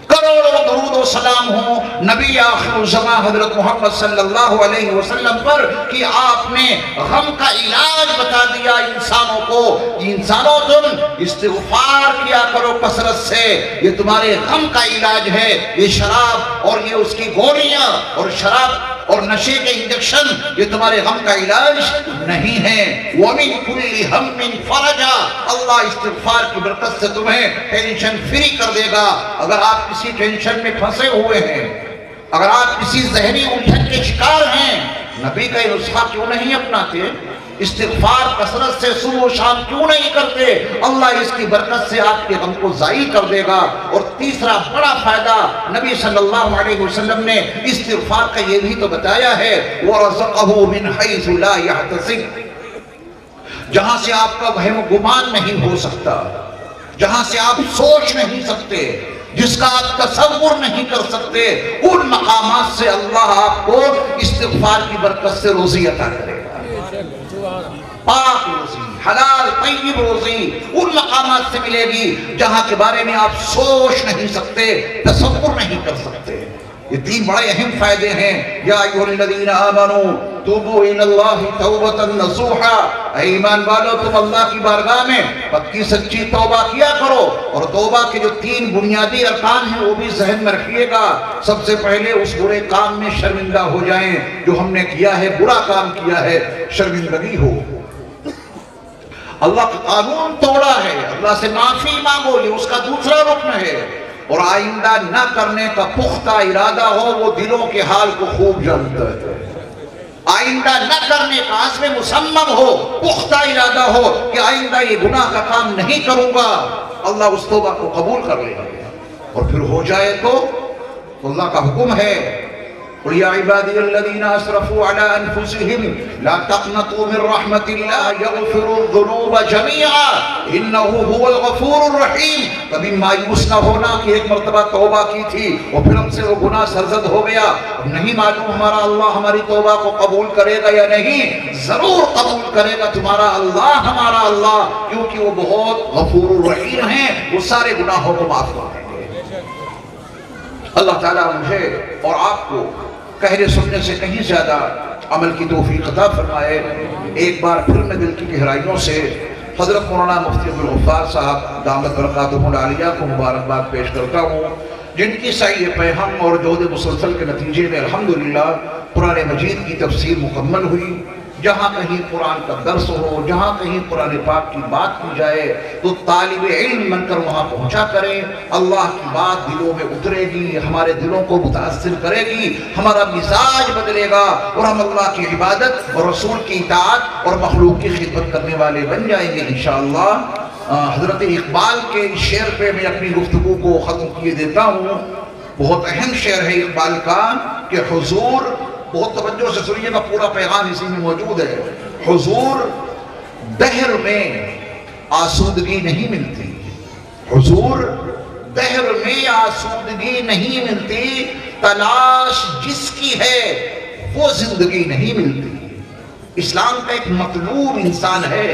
کروڑوں درود و سلام ہوں نبی آخر الزمان حضرت محمد صلی اللہ علیہ وسلم پر کہ آپ نے غم کا علاج بتا دیا انسانوں کو۔ انسانوں تم استغفار کیا کرو کثرت سے، یہ تمہارے غم کا علاج ہے۔ یہ شراب اور یہ اس کی گولیاں اور شراب اور نشے کے انجیکشن یہ تمہارے غم کا علاج نہیں ہے۔ وَمِن كُلِّ هَمٍّ فَرَجًا، اللہ استغفار کی برکت سے تمہیں ٹینشن فری کر دے گا۔ اگر آپ کسی ٹینشن میں پھنسے ہوئے ہیں، اگر آپ کسی ذہنی الجھن کے شکار ہیں، نبی کا یہ نسخہ کیوں نہیں اپناتے؟ استغفار کثرت سے صبح و شام کیوں نہیں کرتے؟ اللہ اس کی برکت سے آپ کے غم کو زائل کر دے گا۔ اور تیسرا بڑا فائدہ نبی صلی اللہ علیہ وسلم نے استغفار کا یہ بھی تو بتایا ہے، وَرَزَقَهُ مِنْ حَيْثُ لَا يَحْتَسِبُ، جہاں سے آپ کا وہم و گمان نہیں ہو سکتا، جہاں سے آپ سوچ نہیں سکتے، جس کا آپ تصور نہیں کر سکتے، ان مقامات سے اللہ آپ کو استغفار کی برکت سے روزی عطا کرے گا۔ پاک روزی، حلال طیب روزی ان مقامات سے ملے گی جہاں کے بارے میں آپ سوچ نہیں سکتے، تصور نہیں کر سکتے۔ یہ تین بڑے اہم فائدے ہیں۔ یا ایھا الذین آمنوا توبوا الی اللہ توبۃ نصوحا، اے ایمان والو تم اللہ کی بارگاہ میں پکی سچی توبہ کیا کرو۔ اور توبہ کے جو تین بنیادی ارکان ہیں وہ بھی ذہن میں رکھیے گا۔ سب سے پہلے اس برے کام میں شرمندہ ہو جائیں جو ہم نے کیا ہے، برا کام کیا ہے، شرمندگی ہو۔ اللہ کا قانون توڑا ہے، اللہ سے معافی مانگو، یہ اس کا دوسرا رکن ہے۔ اور آئندہ نہ کرنے کا پختہ ارادہ ہو، وہ دلوں کے حال کو خوب جانتا ہے۔ آئندہ نہ کرنے کا عزم مصمم ہو، پختہ ارادہ ہو کہ آئندہ یہ گناہ کا کام نہیں کروں گا، اللہ اس توبہ کو قبول کر لے گا۔ اور پھر ہو جائے تو اللہ کا حکم ہے، قُلْ يَا عِبَادِيَ الَّذِينَ أَسْرَفُوا عَلَىٰ أَنفُسِهِمْ لَا تَقْنَطُوا مِن رَحْمَةِ اللَّهِ يَغْفِرُ الذُّنُوبَ جَمِيعًا إِنَّهُ هُوَ الْغَفُورُ الرَّحِيمُ۔ کبھی مایوس نہ ہونا کہ ایک مرتبہ توبہ کی تھی اور پھر ہم سے وہ گناہ سرزد ہو گیا، نہیں معلوم ہمارا اللہ ہماری توبہ کو قبول کرے گا یا نہیں، ضرور قبول کرے گا تمہارا اللہ، ہمارا اللہ، کیونکہ وہ بہت غفور الرحیم ہیں، وہ سارے گناہوں کو معاف کر دیں گے۔ اللہ تعالیٰ مجھے اور آپ کو کہنے سننے سے کہیں زیادہ عمل کی توفیق عطا فرمائے۔ ایک بار پھر میں دل کی گہرائیوں سے حضرت مولانا مفتی عبدالغفار صاحب دامت برکاتہ العالیہ کو مبارکباد پیش کرتا ہوں، جن کی سعی پیہم اور جہد مسلسل کے نتیجے میں الحمدللہ قرآن مجید کی تفسیر مکمل ہوئی۔ جہاں کہیں قرآن کا درس ہو، جہاں کہیں قرآن پاک کی بات کی جائے تو طالب علم بن کر وہاں پہنچا کریں۔ اللہ کی بات دلوں میں اترے گی، ہمارے دلوں کو متاثر کرے گی، ہمارا مزاج بدلے گا اور ہم اللہ کی عبادت اور رسول کی اطاعت اور مخلوق کی خدمت کرنے والے بن جائیں گے انشاءاللہ۔ حضرت اقبال کے شعر پہ میں اپنی گفتگو کو ختم کیے دیتا ہوں۔ بہت اہم شعر ہے اقبال کا کہ حضور، بہت توجہ سے سنیے گا، پورا پیغام اسی میں موجود ہے۔ حضور دہر میں آسودگی نہیں ملتی، حضور دہر میں آسودگی نہیں ملتی، تلاش جس کی ہے وہ زندگی نہیں ملتی۔ اسلام کا ایک مطلوب انسان ہے،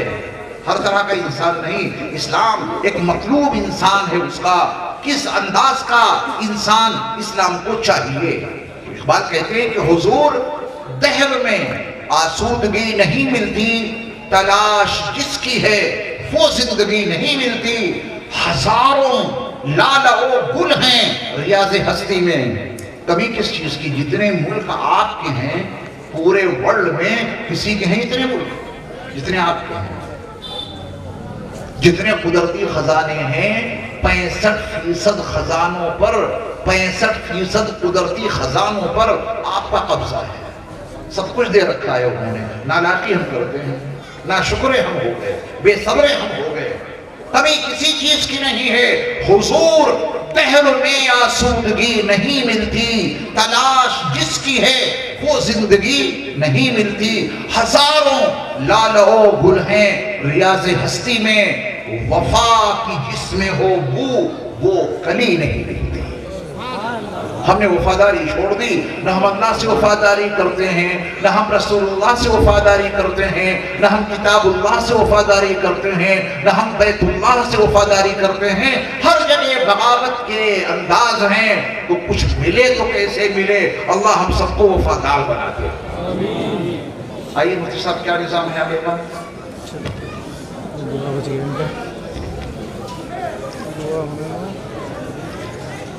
ہر طرح کا انسان نہیں، اسلام ایک مطلوب انسان ہے، اس کا کس انداز کا انسان اسلام کو چاہیے۔ اقبال کہتے ہیں کہ حضور دہر میں آسودگی نہیں ملتی، تلاش جس کی ہے وہ زندگی نہیں ملتی، ہزاروں لالہ و گل ہیں ریاض ہستی میں، کبھی کس چیز کی، جتنے ملک آپ کے ہیں پورے ورلڈ میں کسی کے ہیں اتنے ملک جتنے آپ کے ہیں، جتنے قدرتی خزانے ہیں 65% خزانوں پر، 65% قدرتی خزانوں پر آپ کا قبضہ ہے، سب کچھ دے رکھا ہے انہوں نے۔ نالاقی ہم کرتے ہیں، ناشکرے ہم ہو گئے، بے صبرے ہم ہو گئے، کبھی کسی چیز کی نہیں ہے۔ حضور دہر میں آسودگی نہیں ملتی، تلاش جس کی ہے وہ زندگی نہیں ملتی. ہزاروں لالو گل ہیں ریاض ہستی میں، وفا کی جس میں ہو بو وہ کلی نہیں ملتی. ہم نے وفاداری چھوڑ دی. نہ ہم اللہ سے وفاداری کرتے ہیں، نہ ہم رسول اللہ سے وفاداری کرتے ہیں، نہ ہم کتاب اللہ سے وفاداری کرتے ہیں، نہ ہم بیت اللہ سے وفاداری کرتے ہیں. ہر جگہ بغاوت کے انداز ہیں. تو کچھ ملے تو کیسے ملے؟ اللہ ہم سب کو وفادار بنا دے. آئیے مفتی صاحب کیا نظام ہے آگے کا؟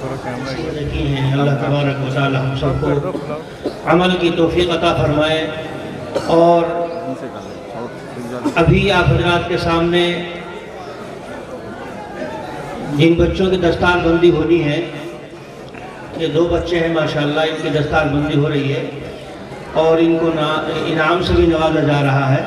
اللہ تبارک و تعالی ہم سب کو عمل کی توفیق عطا فرمائے. اور ابھی آپ حضرات کے سامنے جن بچوں کی دستار بندی ہونی ہے، یہ 2 بچے ہیں ماشاءاللہ، ان کی دستار بندی ہو رہی ہے اور ان کو انعام سے بھی نوازا جا رہا ہے.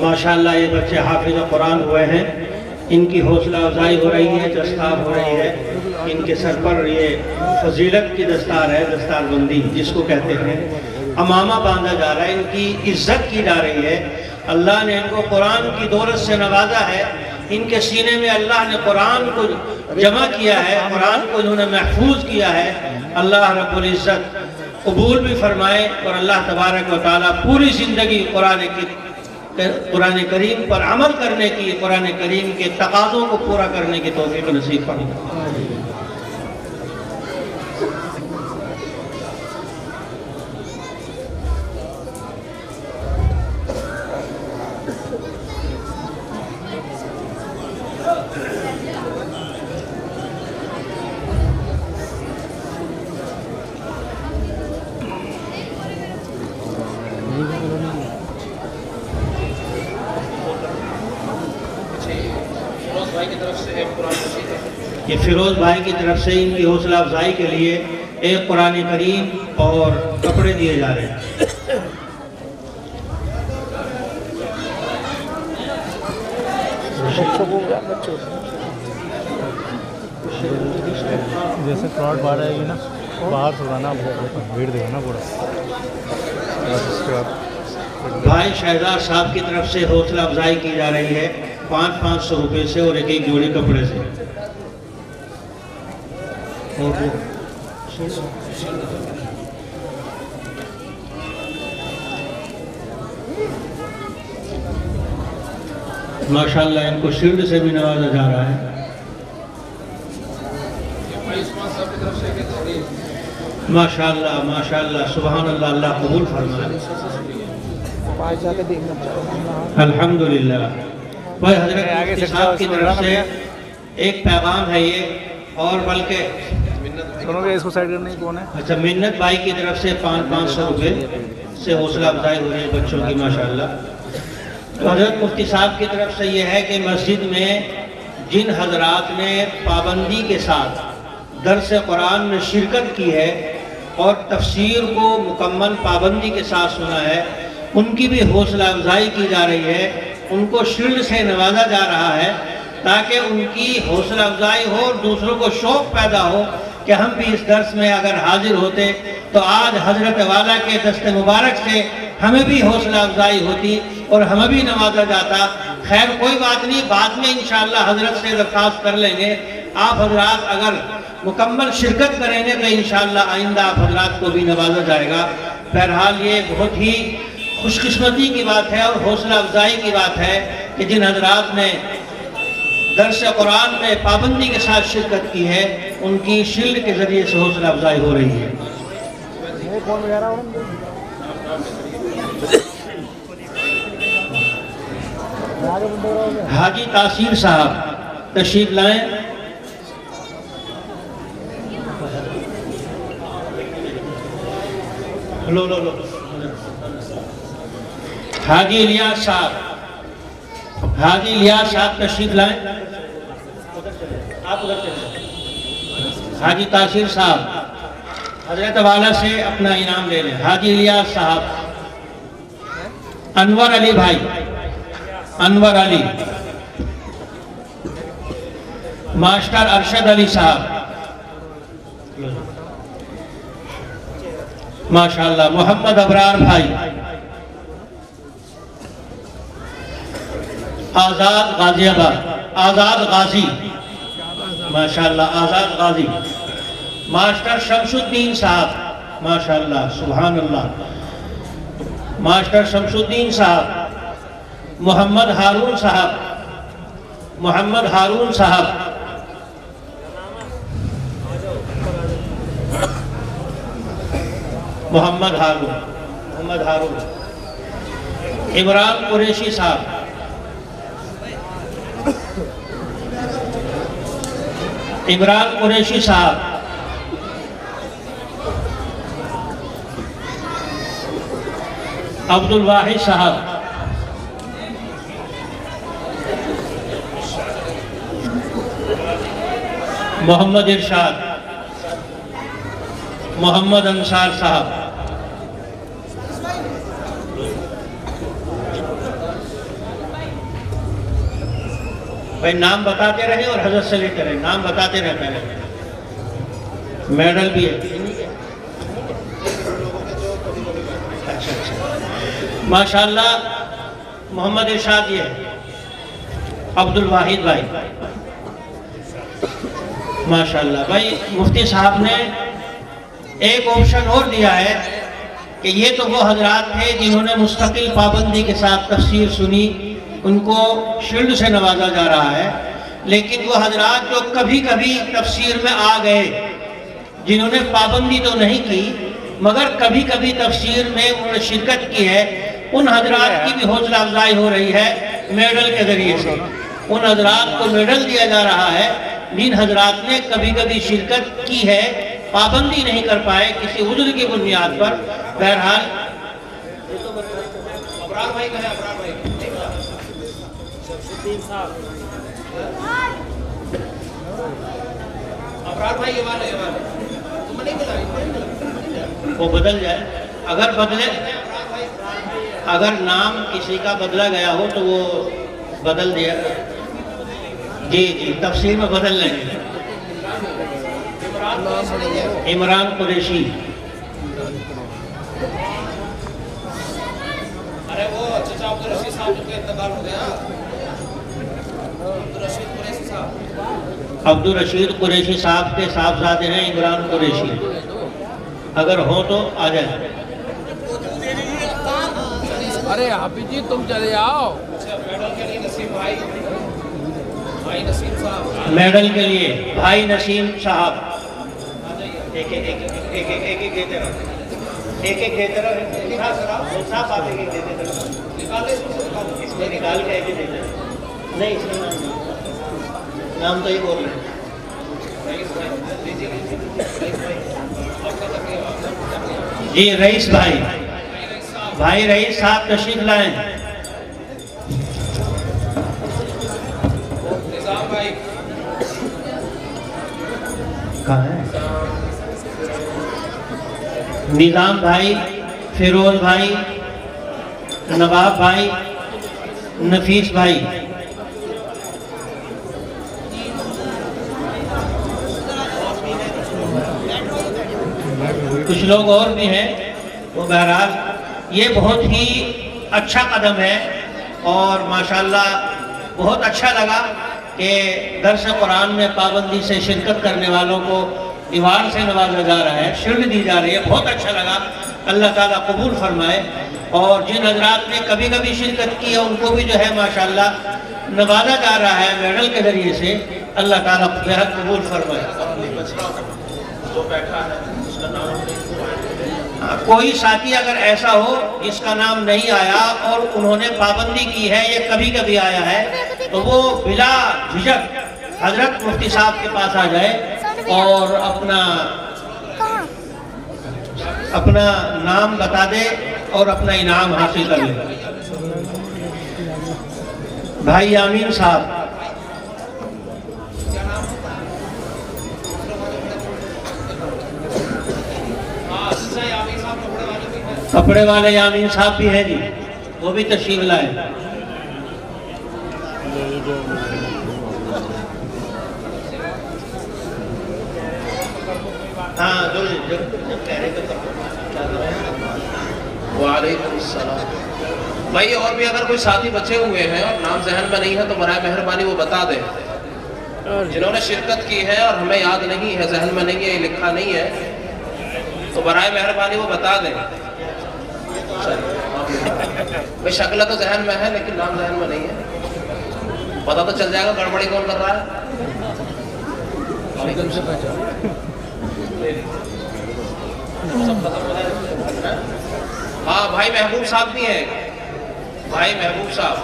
ماشاءاللہ یہ بچے حافظ قرآن ہوئے ہیں. ان کی حوصلہ افزائی ہو رہی ہے، دستار ہو رہی ہے. ان کے سر پر یہ فضیلت کی دستار ہے، دستار بندی جس کو کہتے ہیں. امامہ باندھا جا رہا ہے، ان کی عزت کی جا رہی ہے. اللہ نے ان کو قرآن کی دولت سے نوازا ہے. ان کے سینے میں اللہ نے قرآن کو جمع کیا ہے، قرآن کو انہوں نے محفوظ کیا ہے. اللہ رب العزت قبول بھی فرمائے اور اللہ تبارک و تعالیٰ پوری زندگی قرآن کریم پر عمل کرنے کی، قرآن کریم کے تقاضوں کو پورا کرنے کی توفیق نصیب فرمائے. یہ فیروز بھائی کی طرف سے ان کی حوصلہ افزائی کے لیے ایک قرآن کریم اور کپڑے دیے جا رہے ہیں. جیسے کراؤڈ باہر آئے گی نا، باہر تھوڑا نا بھیڑ دے گا نا پورا. اس کے بعد بھائی شہزاد صاحب کی طرف سے حوصلہ افزائی کی جا رہی ہے 500 روپے سے اور ایک جوڑی کپڑے سے. ماشاءاللہ ان کو شیلڈ سے بھی نوازا جا رہا ہے. ماشاءاللہ ماشاءاللہ سبحان اللہ، اللہ قبول فرمائے. الحمدللہ. بھائی حضرت صاحب کی طرف سے ایک پیغام ہے یہ، اور بلکہ اس کو سائڈ کرنے کی کون ہے؟ اچھا، منت بھائی کی طرف سے 500 روپے سے حوصلہ افزائی ہو رہی ہے بچوں کی ماشاءاللہ. تو حضرت مفتی صاحب کی طرف سے یہ ہے کہ مسجد میں جن حضرات نے پابندی کے ساتھ درس قرآن میں شرکت کی ہے اور تفسیر کو مکمل پابندی کے ساتھ سنا ہے، ان کی بھی حوصلہ افزائی کی جا رہی ہے. ان کو شیلڈ سے نوازا جا رہا ہے تاکہ ان کی حوصلہ افزائی ہو اور دوسروں کو شوق پیدا ہو کہ ہم بھی اس درس میں اگر حاضر ہوتے تو آج حضرت والا کے دست مبارک سے ہمیں بھی حوصلہ افزائی ہوتی اور ہمیں بھی نوازا جاتا. خیر کوئی بات نہیں، بعد میں انشاءاللہ حضرت سے درخواست کر لیں گے. آپ حضرات اگر مکمل شرکت کریں گے تو انشاءاللہ آئندہ آپ حضرات کو بھی نوازا جائے گا. بہرحال یہ بہت ہی خوش قسمتی کی بات ہے اور حوصلہ افزائی کی بات ہے کہ جن حضرات نے درس قرآن میں پابندی کے ساتھ شرکت کی ہے ان کی شیلڈ کے ذریعے سے حوصلہ افزائی ہو رہی ہے. حاجی تاثیر صاحب تشریف لائیں. لو لو لو. حاجی الیاس صاحب، حاجی الیاس صاحب تشریف لائیں. آپ ادھر چلیں. حاجی تاثیر صاحب حضرت والا سے اپنا انعام لے لیں. حاجی الیاس صاحب. انور علی بھائی، انور علی. ماسٹر ارشد علی صاحب ماشاءاللہ. محمد ابرار بھائی. آزاد غازی آباد، آزاد غازی ماشاءاللہ، آزاد غازی. ماسٹر شمس الدین صاحب ماشاءاللہ سبحان اللہ. ماسٹر شمس الدین صاحب. محمد ہارون صاحب، محمد ہارون صاحب. محمد ہارون، محمد ہارون. عمران قریشی صاحب. عمران قریشی صاحب. عبد الواحد صاحب. محمد ارشاد. محمد انصار صاحب. بھائی نام بتاتے رہے اور حضرت سے لیتے رہے. نام بتاتے رہے. پہلے میڈل بھی ہے. اچھا اچھا ماشاءاللہ. محمد ارشاد یہ ہے. عبد الواحد بھائی ماشاءاللہ. بھائی مفتی صاحب نے ایک آپشن اور دیا ہے کہ یہ تو وہ حضرات تھے جنہوں نے مستقل پابندی کے ساتھ تفسیر سنی، ان کو شیلڈ سے نوازا جا رہا ہے. لیکن وہ حضرات جو کبھی کبھی تفسیر میں آ گئے، جنہوں نے پابندی تو نہیں کی مگر کبھی کبھی تفسیر میں انہوں نے شرکت کی ہے، ان حضرات کی بھی حوصلہ افزائی ہو رہی ہے میڈل کے ذریعے سے. ان حضرات کو میڈل دیا جا رہا ہے جن حضرات نے کبھی کبھی شرکت کی ہے، پابندی نہیں کر پائے کسی عذر کی بنیاد پر. بہرحال ابرار بھائی کہاں ہے؟ ابرار بھائی ابرار بھائی یہ والے تم نہیں ملا. وہ بدل جائے اگر بدلے، اگر نام کسی کا بدلا گیا ہو تو وہ بدل دیا. جی جی تفسیر میں بدل لیں گے. عمران قریشی. ارے وہ چچا عبدالرشید صاحب جو کہ انتقال ہو گیا. عبدالرشید قریشی صاحب. عبدالرشید قریشی صاحب کے صاحبزادے ہیں عمران قریشی. اگر ہو تو آ جائیں. ارے حافظ جی تم چلے آؤ. میڈل کے لیے نسیم بھائی، بھائی نسیم صاحب. میڈل کے لیے بھائی نسیم صاحب. ایک ایک ایک ایک ایک ایک دیتے رہو. ایک ایک دیتے رہو. صاحب آپ ایک ایک دیتے رہو. اس میں نکال کے ایک ایک دیتے رہو. نہیں اس میں نام تو ہی بول رہے ہیں. جی رئیس بھائی، بھائی رئیس صاحب تشریف لائیں. کہاں ہے؟ نظام بھائی، فیروز بھائی، نواب بھائی، نفیس بھائی. کچھ لوگ اور بھی ہیں. تو بہرحال یہ بہت ہی اچھا قدم ہے اور ماشاءاللہ بہت اچھا لگا کہ درس قرآن میں پابندی سے شرکت کرنے والوں کو ایوارڈ سے نوازا جا رہا ہے، شیلڈ دی جا رہی ہے. بہت اچھا لگا. اللہ تعالیٰ قبول فرمائے. اور جن حضرات نے کبھی کبھی شرکت کی ہے ان کو بھی جو ہے ماشاءاللہ نوازا جا رہا ہے میڈل کے ذریعے سے. اللہ تعالیٰ بہت قبول فرمائے. جو بیٹھا ہے اس کا نام کوئی ساتھی اگر ایسا ہو جس کا نام نہیں آیا اور انہوں نے پابندی کی ہے یہ کبھی کبھی آیا ہے تو وہ بلا جھجک حضرت مفتی صاحب کے پاس آ جائے اور اپنا نام بتا دے اور اپنا انعام حاصل کر لے. بھائی یامین صاحب. کپڑے والے یامین صاحب بھی ہیں جی, وہ بھی تشریف لائے. ہاں وعلیکم السلام. بھائی اور بھی اگر کوئی ساتھی بچے ہوئے ہیں اور نام ذہن میں نہیں ہے تو برائے مہربانی وہ بتا دیں. جنہوں نے شرکت کی ہے اور ہمیں یاد نہیں ہے, ذہن میں نہیں ہے, یہ لکھا نہیں ہے, تو برائے مہربانی وہ بتا دیں. بھائی شکل تو ذہن میں ہے لیکن نام ذہن میں نہیں ہے. پتہ تو چل جائے گا گڑبڑی کون کر رہا ہے. ہاں بھائی محبوب صاحب بھی ہیں. بھائی محبوب صاحب.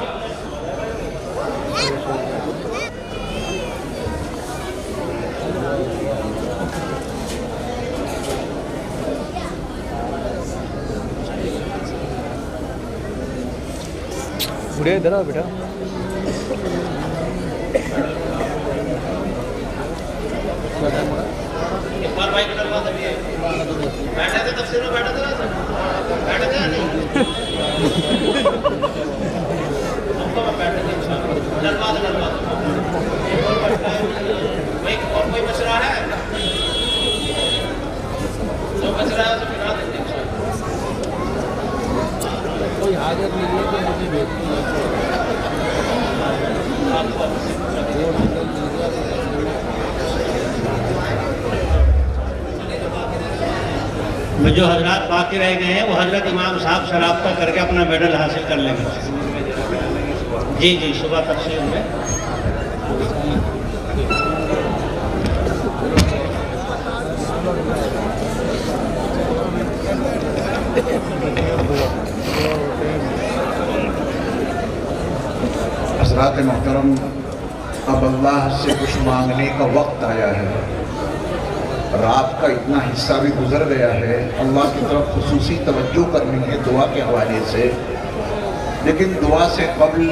بڑھیا ادھر آ بیٹا. اقبال بھائی کی دربار ابھی ہے. بیٹھے تھے تفسیر میں, بیٹھے تھے, بیٹھے تھے نہیں اور کوئی بچ رہا ہے جو بچ رہا ہے اسے بنا دیں گے. کوئی حاجت نہیں ہے تو مجھے جو حضرات باقی رہ گئے ہیں وہ حضرت امام صاحب سے رابطہ کر کے اپنا میڈل حاصل کر لیں گے. جی جی صبح تفسیر میں. حضرات محترم, اب اللہ سے کچھ مانگنے کا وقت آیا ہے. رات کا اتنا حصہ بھی گزر گیا ہے. اللہ کی طرف خصوصی توجہ کرنی ہے دعا کے حوالے سے, لیکن دعا سے قبل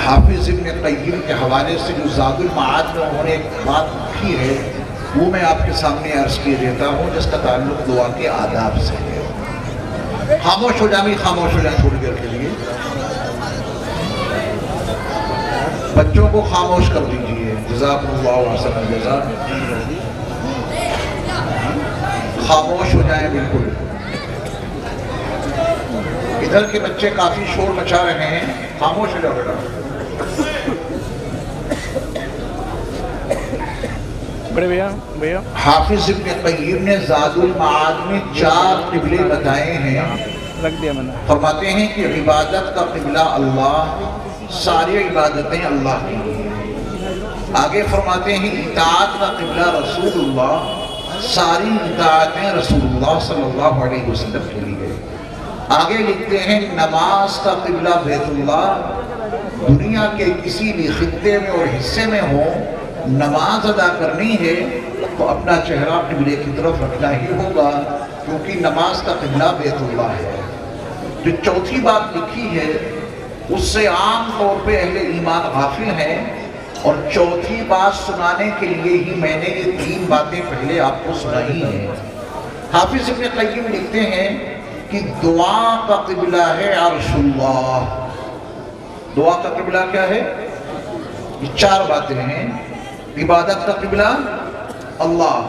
حافظ ابن قیم کے حوالے سے جو زاد المعاد میں انہوں نے ایک بات لکھی ہے وہ میں آپ کے سامنے عرض کیے دیتا ہوں, جس کا تعلق دعا کے آداب سے ہے. خاموش ہو جائیں, خاموش ہو جائیں تھوڑی دیر کے لیے. بچوں کو خاموش کر دیجئے. جزاکم اللہ احسن الجزاء. خاموش ہو جائیں بالکل. ادھر کے بچے کافی شور مچا رہے ہیں, خاموش ہو جاؤ بیٹا. بڑے بھیا حافظ ابن قیم نے زاد المعاد میں 4 قبلے بتائے ہیں. رکھ دیا میں نے. فرماتے ہیں کہ عبادت کا قبلہ اللہ, ساری عبادتیں اللہ کی ہیں. آگے فرماتے ہیں اطاعت کا قبلہ رسول اللہ, ساری اطاعتیں رسول اللہ صلی اللہ علیہ وسلم کے لیے. آگے لکھتے ہیں نماز کا قبلہ بیت اللہ. دنیا کے کسی بھی خطے میں اور حصے میں ہو, نماز ادا کرنی ہے تو اپنا چہرہ قبلے کی طرف رکھنا ہی ہوگا, کیونکہ نماز کا قبلہ بیت اللہ ہے. جو چوتھی بات لکھی ہے اس سے عام طور پہ اہل ایمان غافل ہیں, اور چوتھی بات سنانے کے لیے ہی میں نے یہ 3 باتیں پہلے آپ کو سنائی ہیں. حافظ ابن قیم لکھتے ہیں کہ دعا کا قبلہ ہے عرش اللہ. دعا کا قبلہ کیا ہے؟ یہ 4 باتیں ہیں. عبادت کا قبلہ اللہ,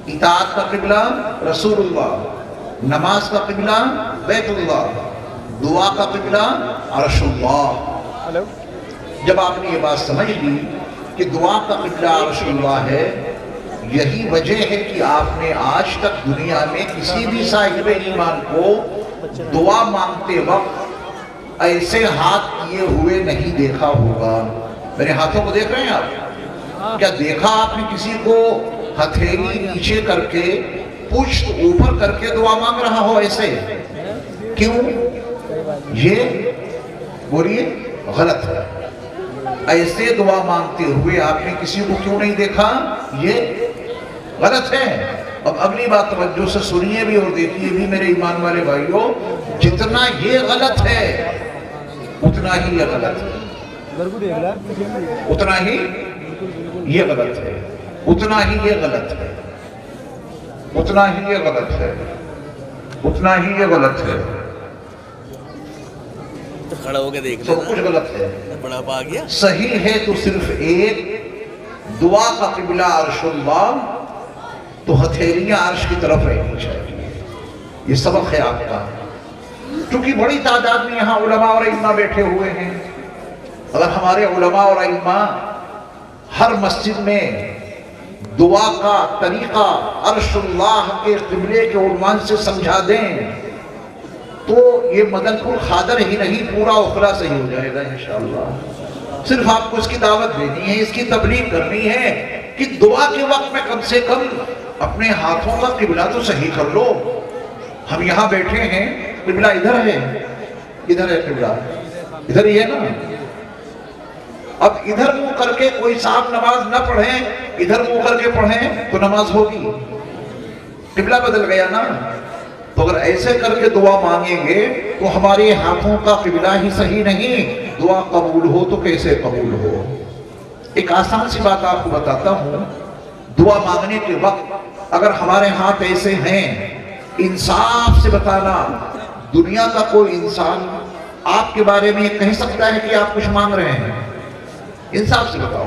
اطاعت کا قبلہ رسول اللہ, نماز کا قبلہ بیت اللہ, دعا کا قبلہ عرش اللہ. جب آپ نے یہ بات سمجھ لی کہ دعا کا قبلہ عرش اللہ ہے, یہی وجہ ہے کہ آپ نے آج تک دنیا میں کسی بھی صاحب ایمان کو دعا مانگتے وقت ایسے ہاتھ کیے ہوئے نہیں دیکھا ہوگا. میرے ہاتھوں کو دیکھ رہے ہیں آپ؟ کیا دیکھا آپ نے کسی کو ہتھیلی نیچے کر کے پشت اوپر کر کے دعا مانگ رہا ہو ایسے؟ کیوں؟ یہ بولیے غلط ہے۔ ایسے دعا مانگتے ہوئے آپ نے کسی کو کیوں نہیں دیکھا؟ یہ غلط ہے۔ اب اگلی بات توجہ سے سنیے بھی اور دیکھیے بھی میرے ایمان والے بھائیوں، جتنا یہ غلط ہے اتنا ہی یہ غلط ہے، اتنا ہی یہ غلط ہے، اتنا ہی یہ غلط ہے، اتنا ہی یہ غلط ہے، اتنا ہی یہ غلط ہے، کھڑا ہو کے دیکھ سب کچھ غلط ہے۔ بڑا پا گیا صحیح ہے تو صرف ایک، دعا کا قبلہ عرش اللہ، تو ہتھیلیاں عرش کی طرف رہنی چاہیے۔ یہ سبق ہے آپ کا، چونکہ بڑی تعداد میں یہاں علماء اور ائمہ بیٹھے ہوئے ہیں۔ اگر ہمارے علماء اور ائمہ ہر مسجد میں دعا کا طریقہ عرش اللہ کے قبلے کے عنوان سے سمجھا دیں تو یہ مدن پور خادر ہی نہیں پورا اخرا صحیح ہو جائے گا انشاءاللہ۔ صرف آپ کو اس کی دعوت دینی ہے، اس کی تبلیغ کرنی ہے کہ دعا کے وقت میں کم سے کم اپنے ہاتھوں کا قبلہ تو صحیح کر لو۔ ہم یہاں بیٹھے ہیں، قبلہ ادھر ہے، ادھر ہے قبلہ، ادھر ہی ہے نا۔ اب ادھر منہ کر کے کوئی صاحب نماز نہ پڑھیں، ادھر منہ کر کے پڑھیں تو نماز ہوگی؟ قبلہ بدل گیا نا۔ تو اگر ایسے کر کے دعا مانگیں گے تو ہمارے ہاتھوں کا قبلہ ہی صحیح نہیں، دعا قبول ہو تو کیسے قبول ہو؟ ایک آسان سی بات آپ کو بتاتا ہوں، دعا مانگنے کے وقت اگر ہمارے ہاتھ ایسے ہیں، انصاف سے بتانا، دنیا کا کوئی انسان آپ کے بارے میں یہ کہہ سکتا ہے کہ آپ کچھ مانگ رہے ہیں؟ انصاف سے بتاؤ،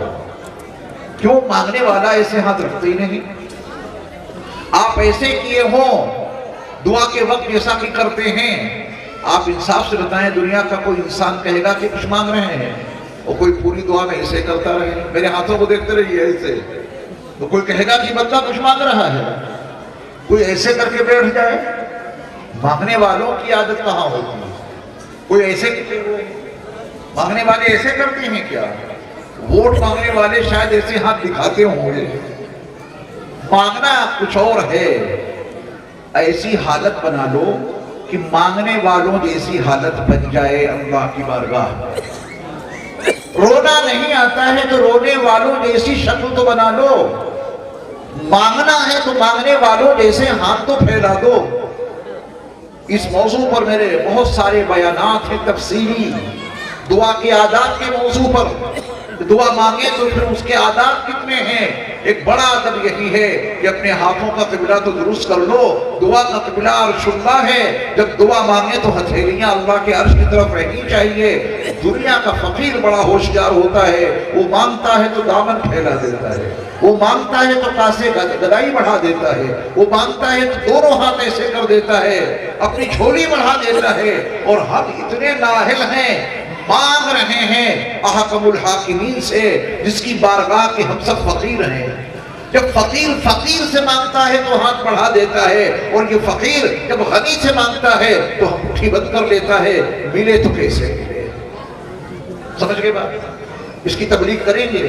کیوں مانگنے والا ایسے ہاتھ رکھتے ہی نہیں؟ آپ ایسے کیے ہوں دعا کے وقت جیسا کہ کرتے ہیں، آپ انصاف سے بتائیں دنیا کا کوئی انسان کہے گا کہ کچھ مانگ رہے ہیں؟ اور کوئی پوری دعا میں ایسے کرتا رہے، میرے ہاتھوں کو دیکھتے رہیے ایسے، تو کوئی کہے گا کہ بندہ کچھ مانگ رہا ہے؟ کوئی ایسے کر کے بیٹھ جائے؟ مانگنے والوں کی عادت کہاں ہوتی ہے؟ کوئی ایسے کہتے ہوئے مانگنے والے ایسے کرتے ہیں کیا؟ ووٹ مانگنے والے شاید ایسے ہاتھ دکھاتے ہوں گے، مانگنا کچھ اور ہے۔ ایسی حالت بنا لو کہ مانگنے والوں جیسی حالت بن جائے اللہ کی بارگاہ۔ رونا نہیں آتا ہے تو رونے والوں جیسی شکل تو بنا لو، مانگنا ہے تو مانگنے والوں جیسے ہاتھ تو پھیلا دو۔ اس موضوع پر میرے بہت سارے بیانات ہیں تفصیلی، دعا کے آداب کے موضوع پر۔ دعا مانگے تو پھر اس کے آداب کتنے ہیں؟ ایک بڑا ادب یہی ہے کہ اپنے ہاتھوں کا قبلہ تو درست کر لو، دعا کا قبلہ عرش اللہ ہے، جب دعا مانگے تو ہتھیلیاں اللہ کے عرش کی طرف رہنی چاہیے۔ دنیا کا فقیر بڑا ہوشیار ہوتا ہے، وہ مانگتا ہے تو دامن پھیلا دیتا ہے، وہ مانگتا ہے تو کاسے گدائی بڑھا دیتا ہے، وہ مانگتا ہے تو دونوں ہاتھ ایسے کر دیتا ہے، اپنی جھولی بڑھا دیتا ہے۔ اور ہم اتنے نااہل ہیں، مانگ رہے ہیں احکم الحاکمین سے، جس کی بارگاہ کے ہم سب فقیر ہیں۔ جب فقیر سے مانگتا ہے تو ہاتھ بڑھا دیتا ہے، اور یہ فقیر جب غنی سے مانگتا ہے تو ہم مٹھی بند کر لیتا ہے۔ ملے تو کیسے ملے؟ سمجھ گئے بات؟ اس کی تبلیغ کریں گے؟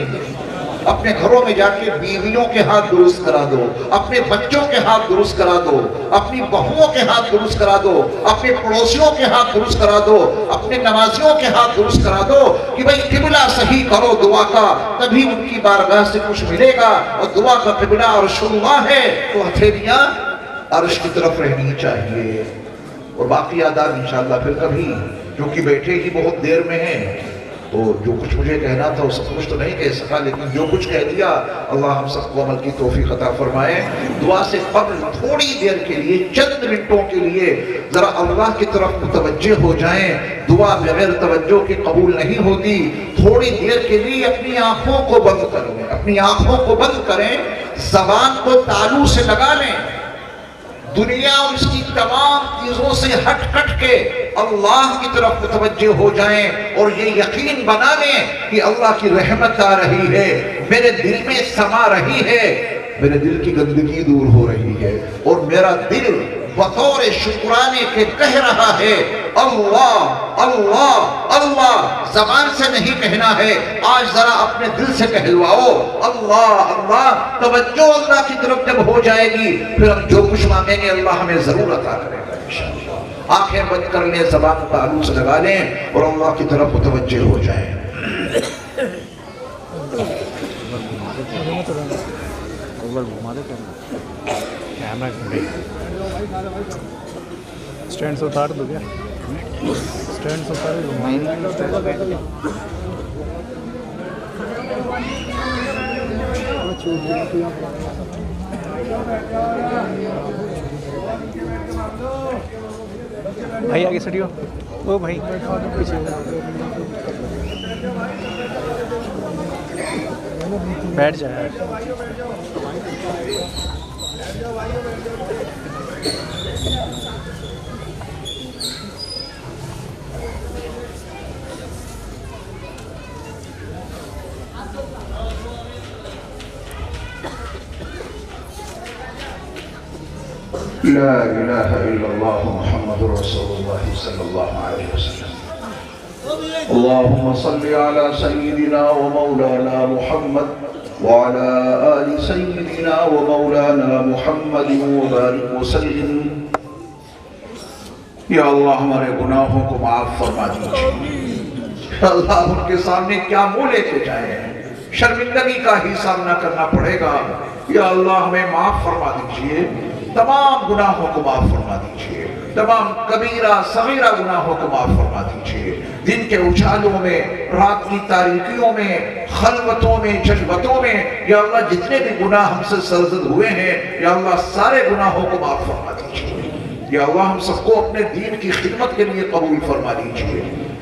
اپنے گھروں میں جا کے بیویوں کے ہاتھ درست کرا دو، اپنے بچوں کے ہاتھ درست کرا دو، اپنی بہوؤں کے ہاتھ درست کرا دو، اپنے پڑوسیوں کے ہاتھ درست کرا دو، اپنے نمازیوں کے ہاتھ درست کرا دو کہ بھئی قبلہ صحیح کرو دعا کا، تبھی ان کی بارگاہ سے کچھ ملے گا۔ اور دعا کا قبلہ عرش اللہ ہے تو ہتھیلیاں عرش کی طرف رہنی چاہیے۔ اور باقی آداب انشاءاللہ پھر کبھی، کیونکہ بیٹھے ہی بہت دیر میں ہیں تو جو کچھ مجھے کہنا تھا وہ سب کچھ تو نہیں کہہ سکا، لیکن جو کچھ کہہ دیا اللہ ہم سب کو عمل کی توفیق عطا فرمائے۔ دعا سے قبل تھوڑی دیر کے لیے، چند منٹوں کے لیے ذرا اللہ کی طرف متوجہ ہو جائیں۔ دعا بغیر توجہ کے قبول نہیں ہوتی۔ تھوڑی دیر کے لیے اپنی آنکھوں کو بند کریں، اپنی آنکھوں کو بند کریں، زبان کو تالو سے لگا لیں، دنیا اور اس کی تمام چیزوں سے ہٹ کے اللہ کی طرف متوجہ ہو جائیں، اور یہ یقین بنا لیں کہ اللہ کی رحمت آ رہی ہے، میرے دل میں سما رہی ہے، میرے دل کی گندگی دور ہو رہی ہے، اور میرا دل بطور شکرانے کے کہہ رہا ہے اللہ اللہ اللہ، زبان سے نہیں کہنا ہے، آج ذرا اپنے دل سے کہلواؤ اللہ اللہ۔ توجہ اللہ کی طرف جب ہو جائے گی پھر ہم جو کچھ مانگیں گے اللہ ہمیں ضرور عطا کرے گا انشاءاللہ۔ آنکھیں بند کر لیں، زبان کو تعلق سے لگا لیں اور اللہ کی طرف متوجہ ہو جائیں۔ اسٹینڈ سے اتار دو کیا؟ اسٹینڈ سے اتار دو۔ بھائی آگے سٹیو، او بھائی پیچھے بیٹھ جائے۔ لا الہ الا اللہ محمد رسول اللہ صلی اللہ علیہ وسلم۔ اللہم صلی علی سیدنا و مولانا محمد وعلی آل سیدنا و مولانا محمد وبارک وسلم۔ یا اللہ ہمارے گناہوں کو معاف فرما دیجیے۔ اللہ ان کے سامنے کیا منہ لے کے جائیں، شرمندگی کا ہی سامنا کرنا پڑے گا۔ یا اللہ ہمیں معاف فرما دیجیے، تمام گناہوں کو معاف فرما دیجیے، تمام کبیرہ صغیرہ گناہوں کو معاف فرما دیجیے۔ دن کے اچھالوں میں، رات کی تاریکیوں میں، خلوتوں میں، جلوتوں میں یا اللہ جتنے بھی گناہ ہم سے سرزد ہوئے ہیں یا اللہ سارے گناہوں کو معاف فرما دیجیے۔ یا اللہ ہم سب کو اپنے دین کی خدمت کے لیے قبول فرما دیجیے۔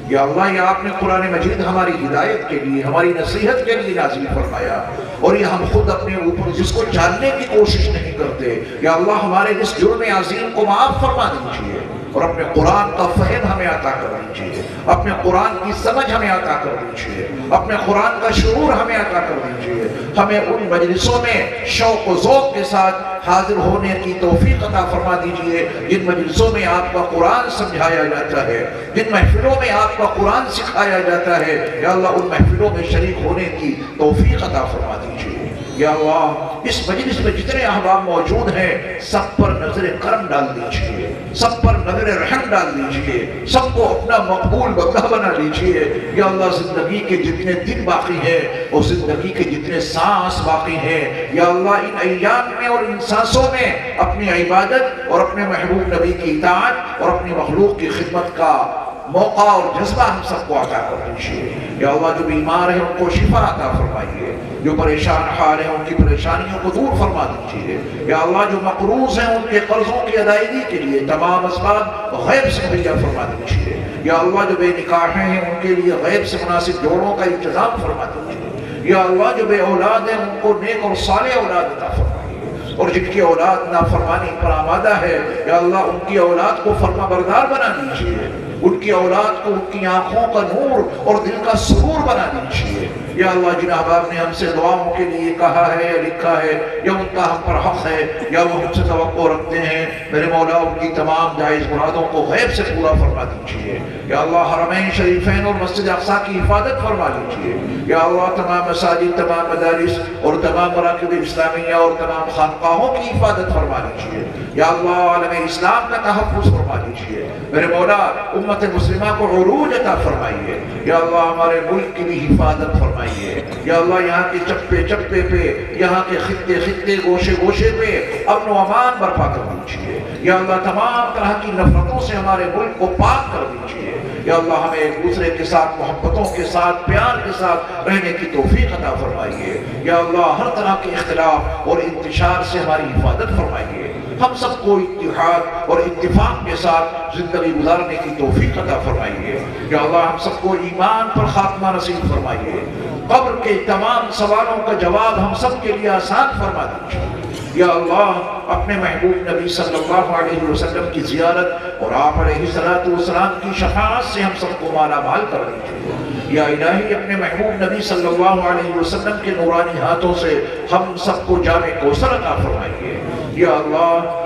یا اللہ یہ آپ نے قرآن مجید ہماری ہدایت کے لیے، ہماری نصیحت کے لیے نازل فرمایا، اور یہ ہم خود اپنے اوپر جس کو جاننے کی کوشش نہیں کرتے، یا اللہ ہمارے اس جرم عظیم کو معاف فرما دیجیے اور اپنے قرآن کا فہم ہمیں عطا کر دیجیے، اپنے قرآن کی سمجھ ہمیں عطا کر دیجیے، اپنے قرآن کا شعور ہمیں عطا کر دیجیے۔ ہمیں ان مجلسوں میں شوق و ذوق کے ساتھ حاضر ہونے کی توفیق عطا فرما دیجیے جن مجلسوں میں آپ کا قرآن سمجھایا جاتا ہے، جن محفلوں میں آپ کا قرآن سکھایا جاتا ہے، یا اللہ ان محفلوں میں شریک ہونے کی توفیق عطا فرما دیجیے۔ یا اللہ اس مجلس میں جتنے احباب موجود ہیں سب پر نظر کرم ڈال دیجیے، سب پر نظر رحم ڈال دیجیے، سب کو اپنا مقبول بندہ بنا لیجیے۔ یا اللہ زندگی کے جتنے دن باقی ہیں اور زندگی کے جتنے سانس باقی ہیں یا اللہ ان ایام میں اور ان سانسوں میں اپنی عبادت اور اپنے محبوب نبی کی اطاعت اور اپنی مخلوق کی خدمت کا موقع اور جذبہ ہم سب کو عطا کر دیجیے۔ یا اللہ جو بیمار ہیں ان کو شفا عطا فرمائیے، جو پریشان حال ہیں ان کی پریشانیوں کو دور فرما دیجیے۔ یا اللہ جو مقروض ہیں ان کے قرضوں کی ادائیگی کے لیے تمام اسباب غیب سے مہیا فرما دیجیے۔ یا اللہ جو بے نکاح ہیں ان کے لیے غیب سے مناسب جوڑوں کا انتظام فرما دیجیے۔ یا اللہ جو بے اولاد ہیں ان کو نیک اور صالح اولاد عطا فرمائیے، اور جن کی اولاد نافرمانی پر آمادہ ہے یا اللہ ان کی اولاد کو فرما بردار بنا دیجیے، ان کی اولاد کو ان کی آنکھوں کا نور اور دل کا سرور بنا دیجیے۔ یا اللہ جن احباب نے ہم سے دعاؤں کے لیے کہا ہے یا لکھا ہے یا ان کا ہم پر حق ہے یا وہ ہم سے توقع رکھتے ہیں، میرے مولا ان کی تمام جائز مرادوں کو غیب سے پورا فرما دیجیے۔ یا اللہ حرمین شریفین اور مسجد اقصی کی حفاظت فرما دیجیے۔ یا اللہ تمام مساجد، تمام مدارس اور تمام مراکز اسلامیہ اور تمام خانقاہوں کی حفاظت فرما دیجیے۔ یا اللہ عالم اسلام کا تحفظ فرما دیجیے۔ میرے مولا امت مسلمہ کو عروج عطا فرمائیے۔ یا اللہ ہمارے ملک کی بھی حفاظت فرمائیے۔ یا اللہ یہاں کے چپے چپے پہ، یہاں کے خطے خطے، گوشے گوشے پہ امن و امان برپا کر دیجیے۔ یا اللہ تمام طرح کی نفرتوں سے ہمارے ملک کو پاک کر دیجیے۔ یا اللہ ہمیں ایک دوسرے کے ساتھ محبتوں کے ساتھ پیار کے ساتھ رہنے کی توفیق عطا فرمائیے۔ یا اللہ ہر طرح کے اختلاف اور انتشار سے ہماری حفاظت فرمائیے۔ ہم سب کو اتحاد اور اتفاق کے ساتھ زندگی گزارنے کی توفیق عطا فرمائیے۔ یا اللہ ہم سب کو ایمان پر خاتمہ نصیب فرمائیے۔ قبر کے تمام سوالوں کا جواب ہم سب کے لیے آسان فرما دیجیے۔ یا اللہ اپنے محبوب نبی صلی اللہ علیہ وسلم کی زیارت اور آپ علیہ السلام کی شفاعت سے ہم سب کو مالا مال کر دیجیے۔ یا الہی اپنے محبوب نبی صلی اللہ علیہ وسلم کے نورانی ہاتھوں سے ہم سب کو جام کوثر عطا فرمائیے۔ یا اللہ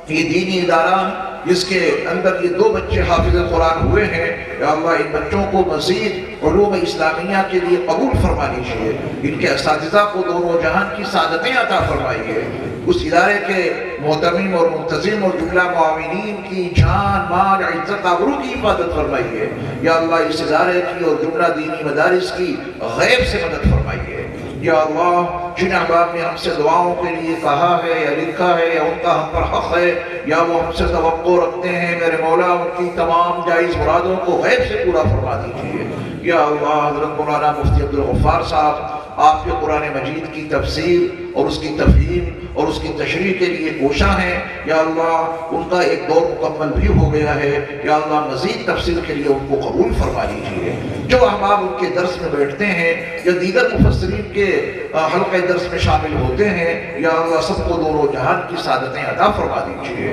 یہ دینی ادارہ جس کے اندر یہ 2 بچے حافظ قرآن ہوئے ہیں، یا اللہ ان بچوں کو مزید علوم اسلامیہ کے لیے قبول فرما لیجیے، ان کے اساتذہ کو دونوں جہان کی سعادتیں عطا فرمائیے، اس ادارے کے محتمم اور منتظم اور جملہ معاونین کی جان مال عزت آبرو کی حفاظت فرمائیے، یا اللہ اس ادارے کی اور جملہ دینی مدارس کی غیب سے مدد فرمائیے، یا اللہ جن احباب نے ہم سے دعاؤں کے لیے کہا ہے یا لکھا ہے یا ان کا ہم پر حق ہے یا وہ ہم سے توقع رکھتے ہیں، میرے مولا ان کی تمام جائز مرادوں کو غیب سے پورا فرما دیجیے، یا اللہ حضرت مولانا مفتی عبدالغفار صاحب آپ کے قرآن مجید کی تفسیر اور اس کی تفہیم اور اس کی تشریح کے لیے کوشاں ہیں، یا اللہ ان کا ایک دور مکمل بھی ہو گیا ہے، یا اللہ مزید تفسیر کے لیے ان کو قبول فرما لیجیے، جو احباب ان کے درس میں بیٹھتے ہیں یا دیگر مفسرین کے حلقہ درس میں شامل ہوتے ہیں، یا اللہ سب کو دونوں جہان کی سعادتیں عطا فرما دیجیے۔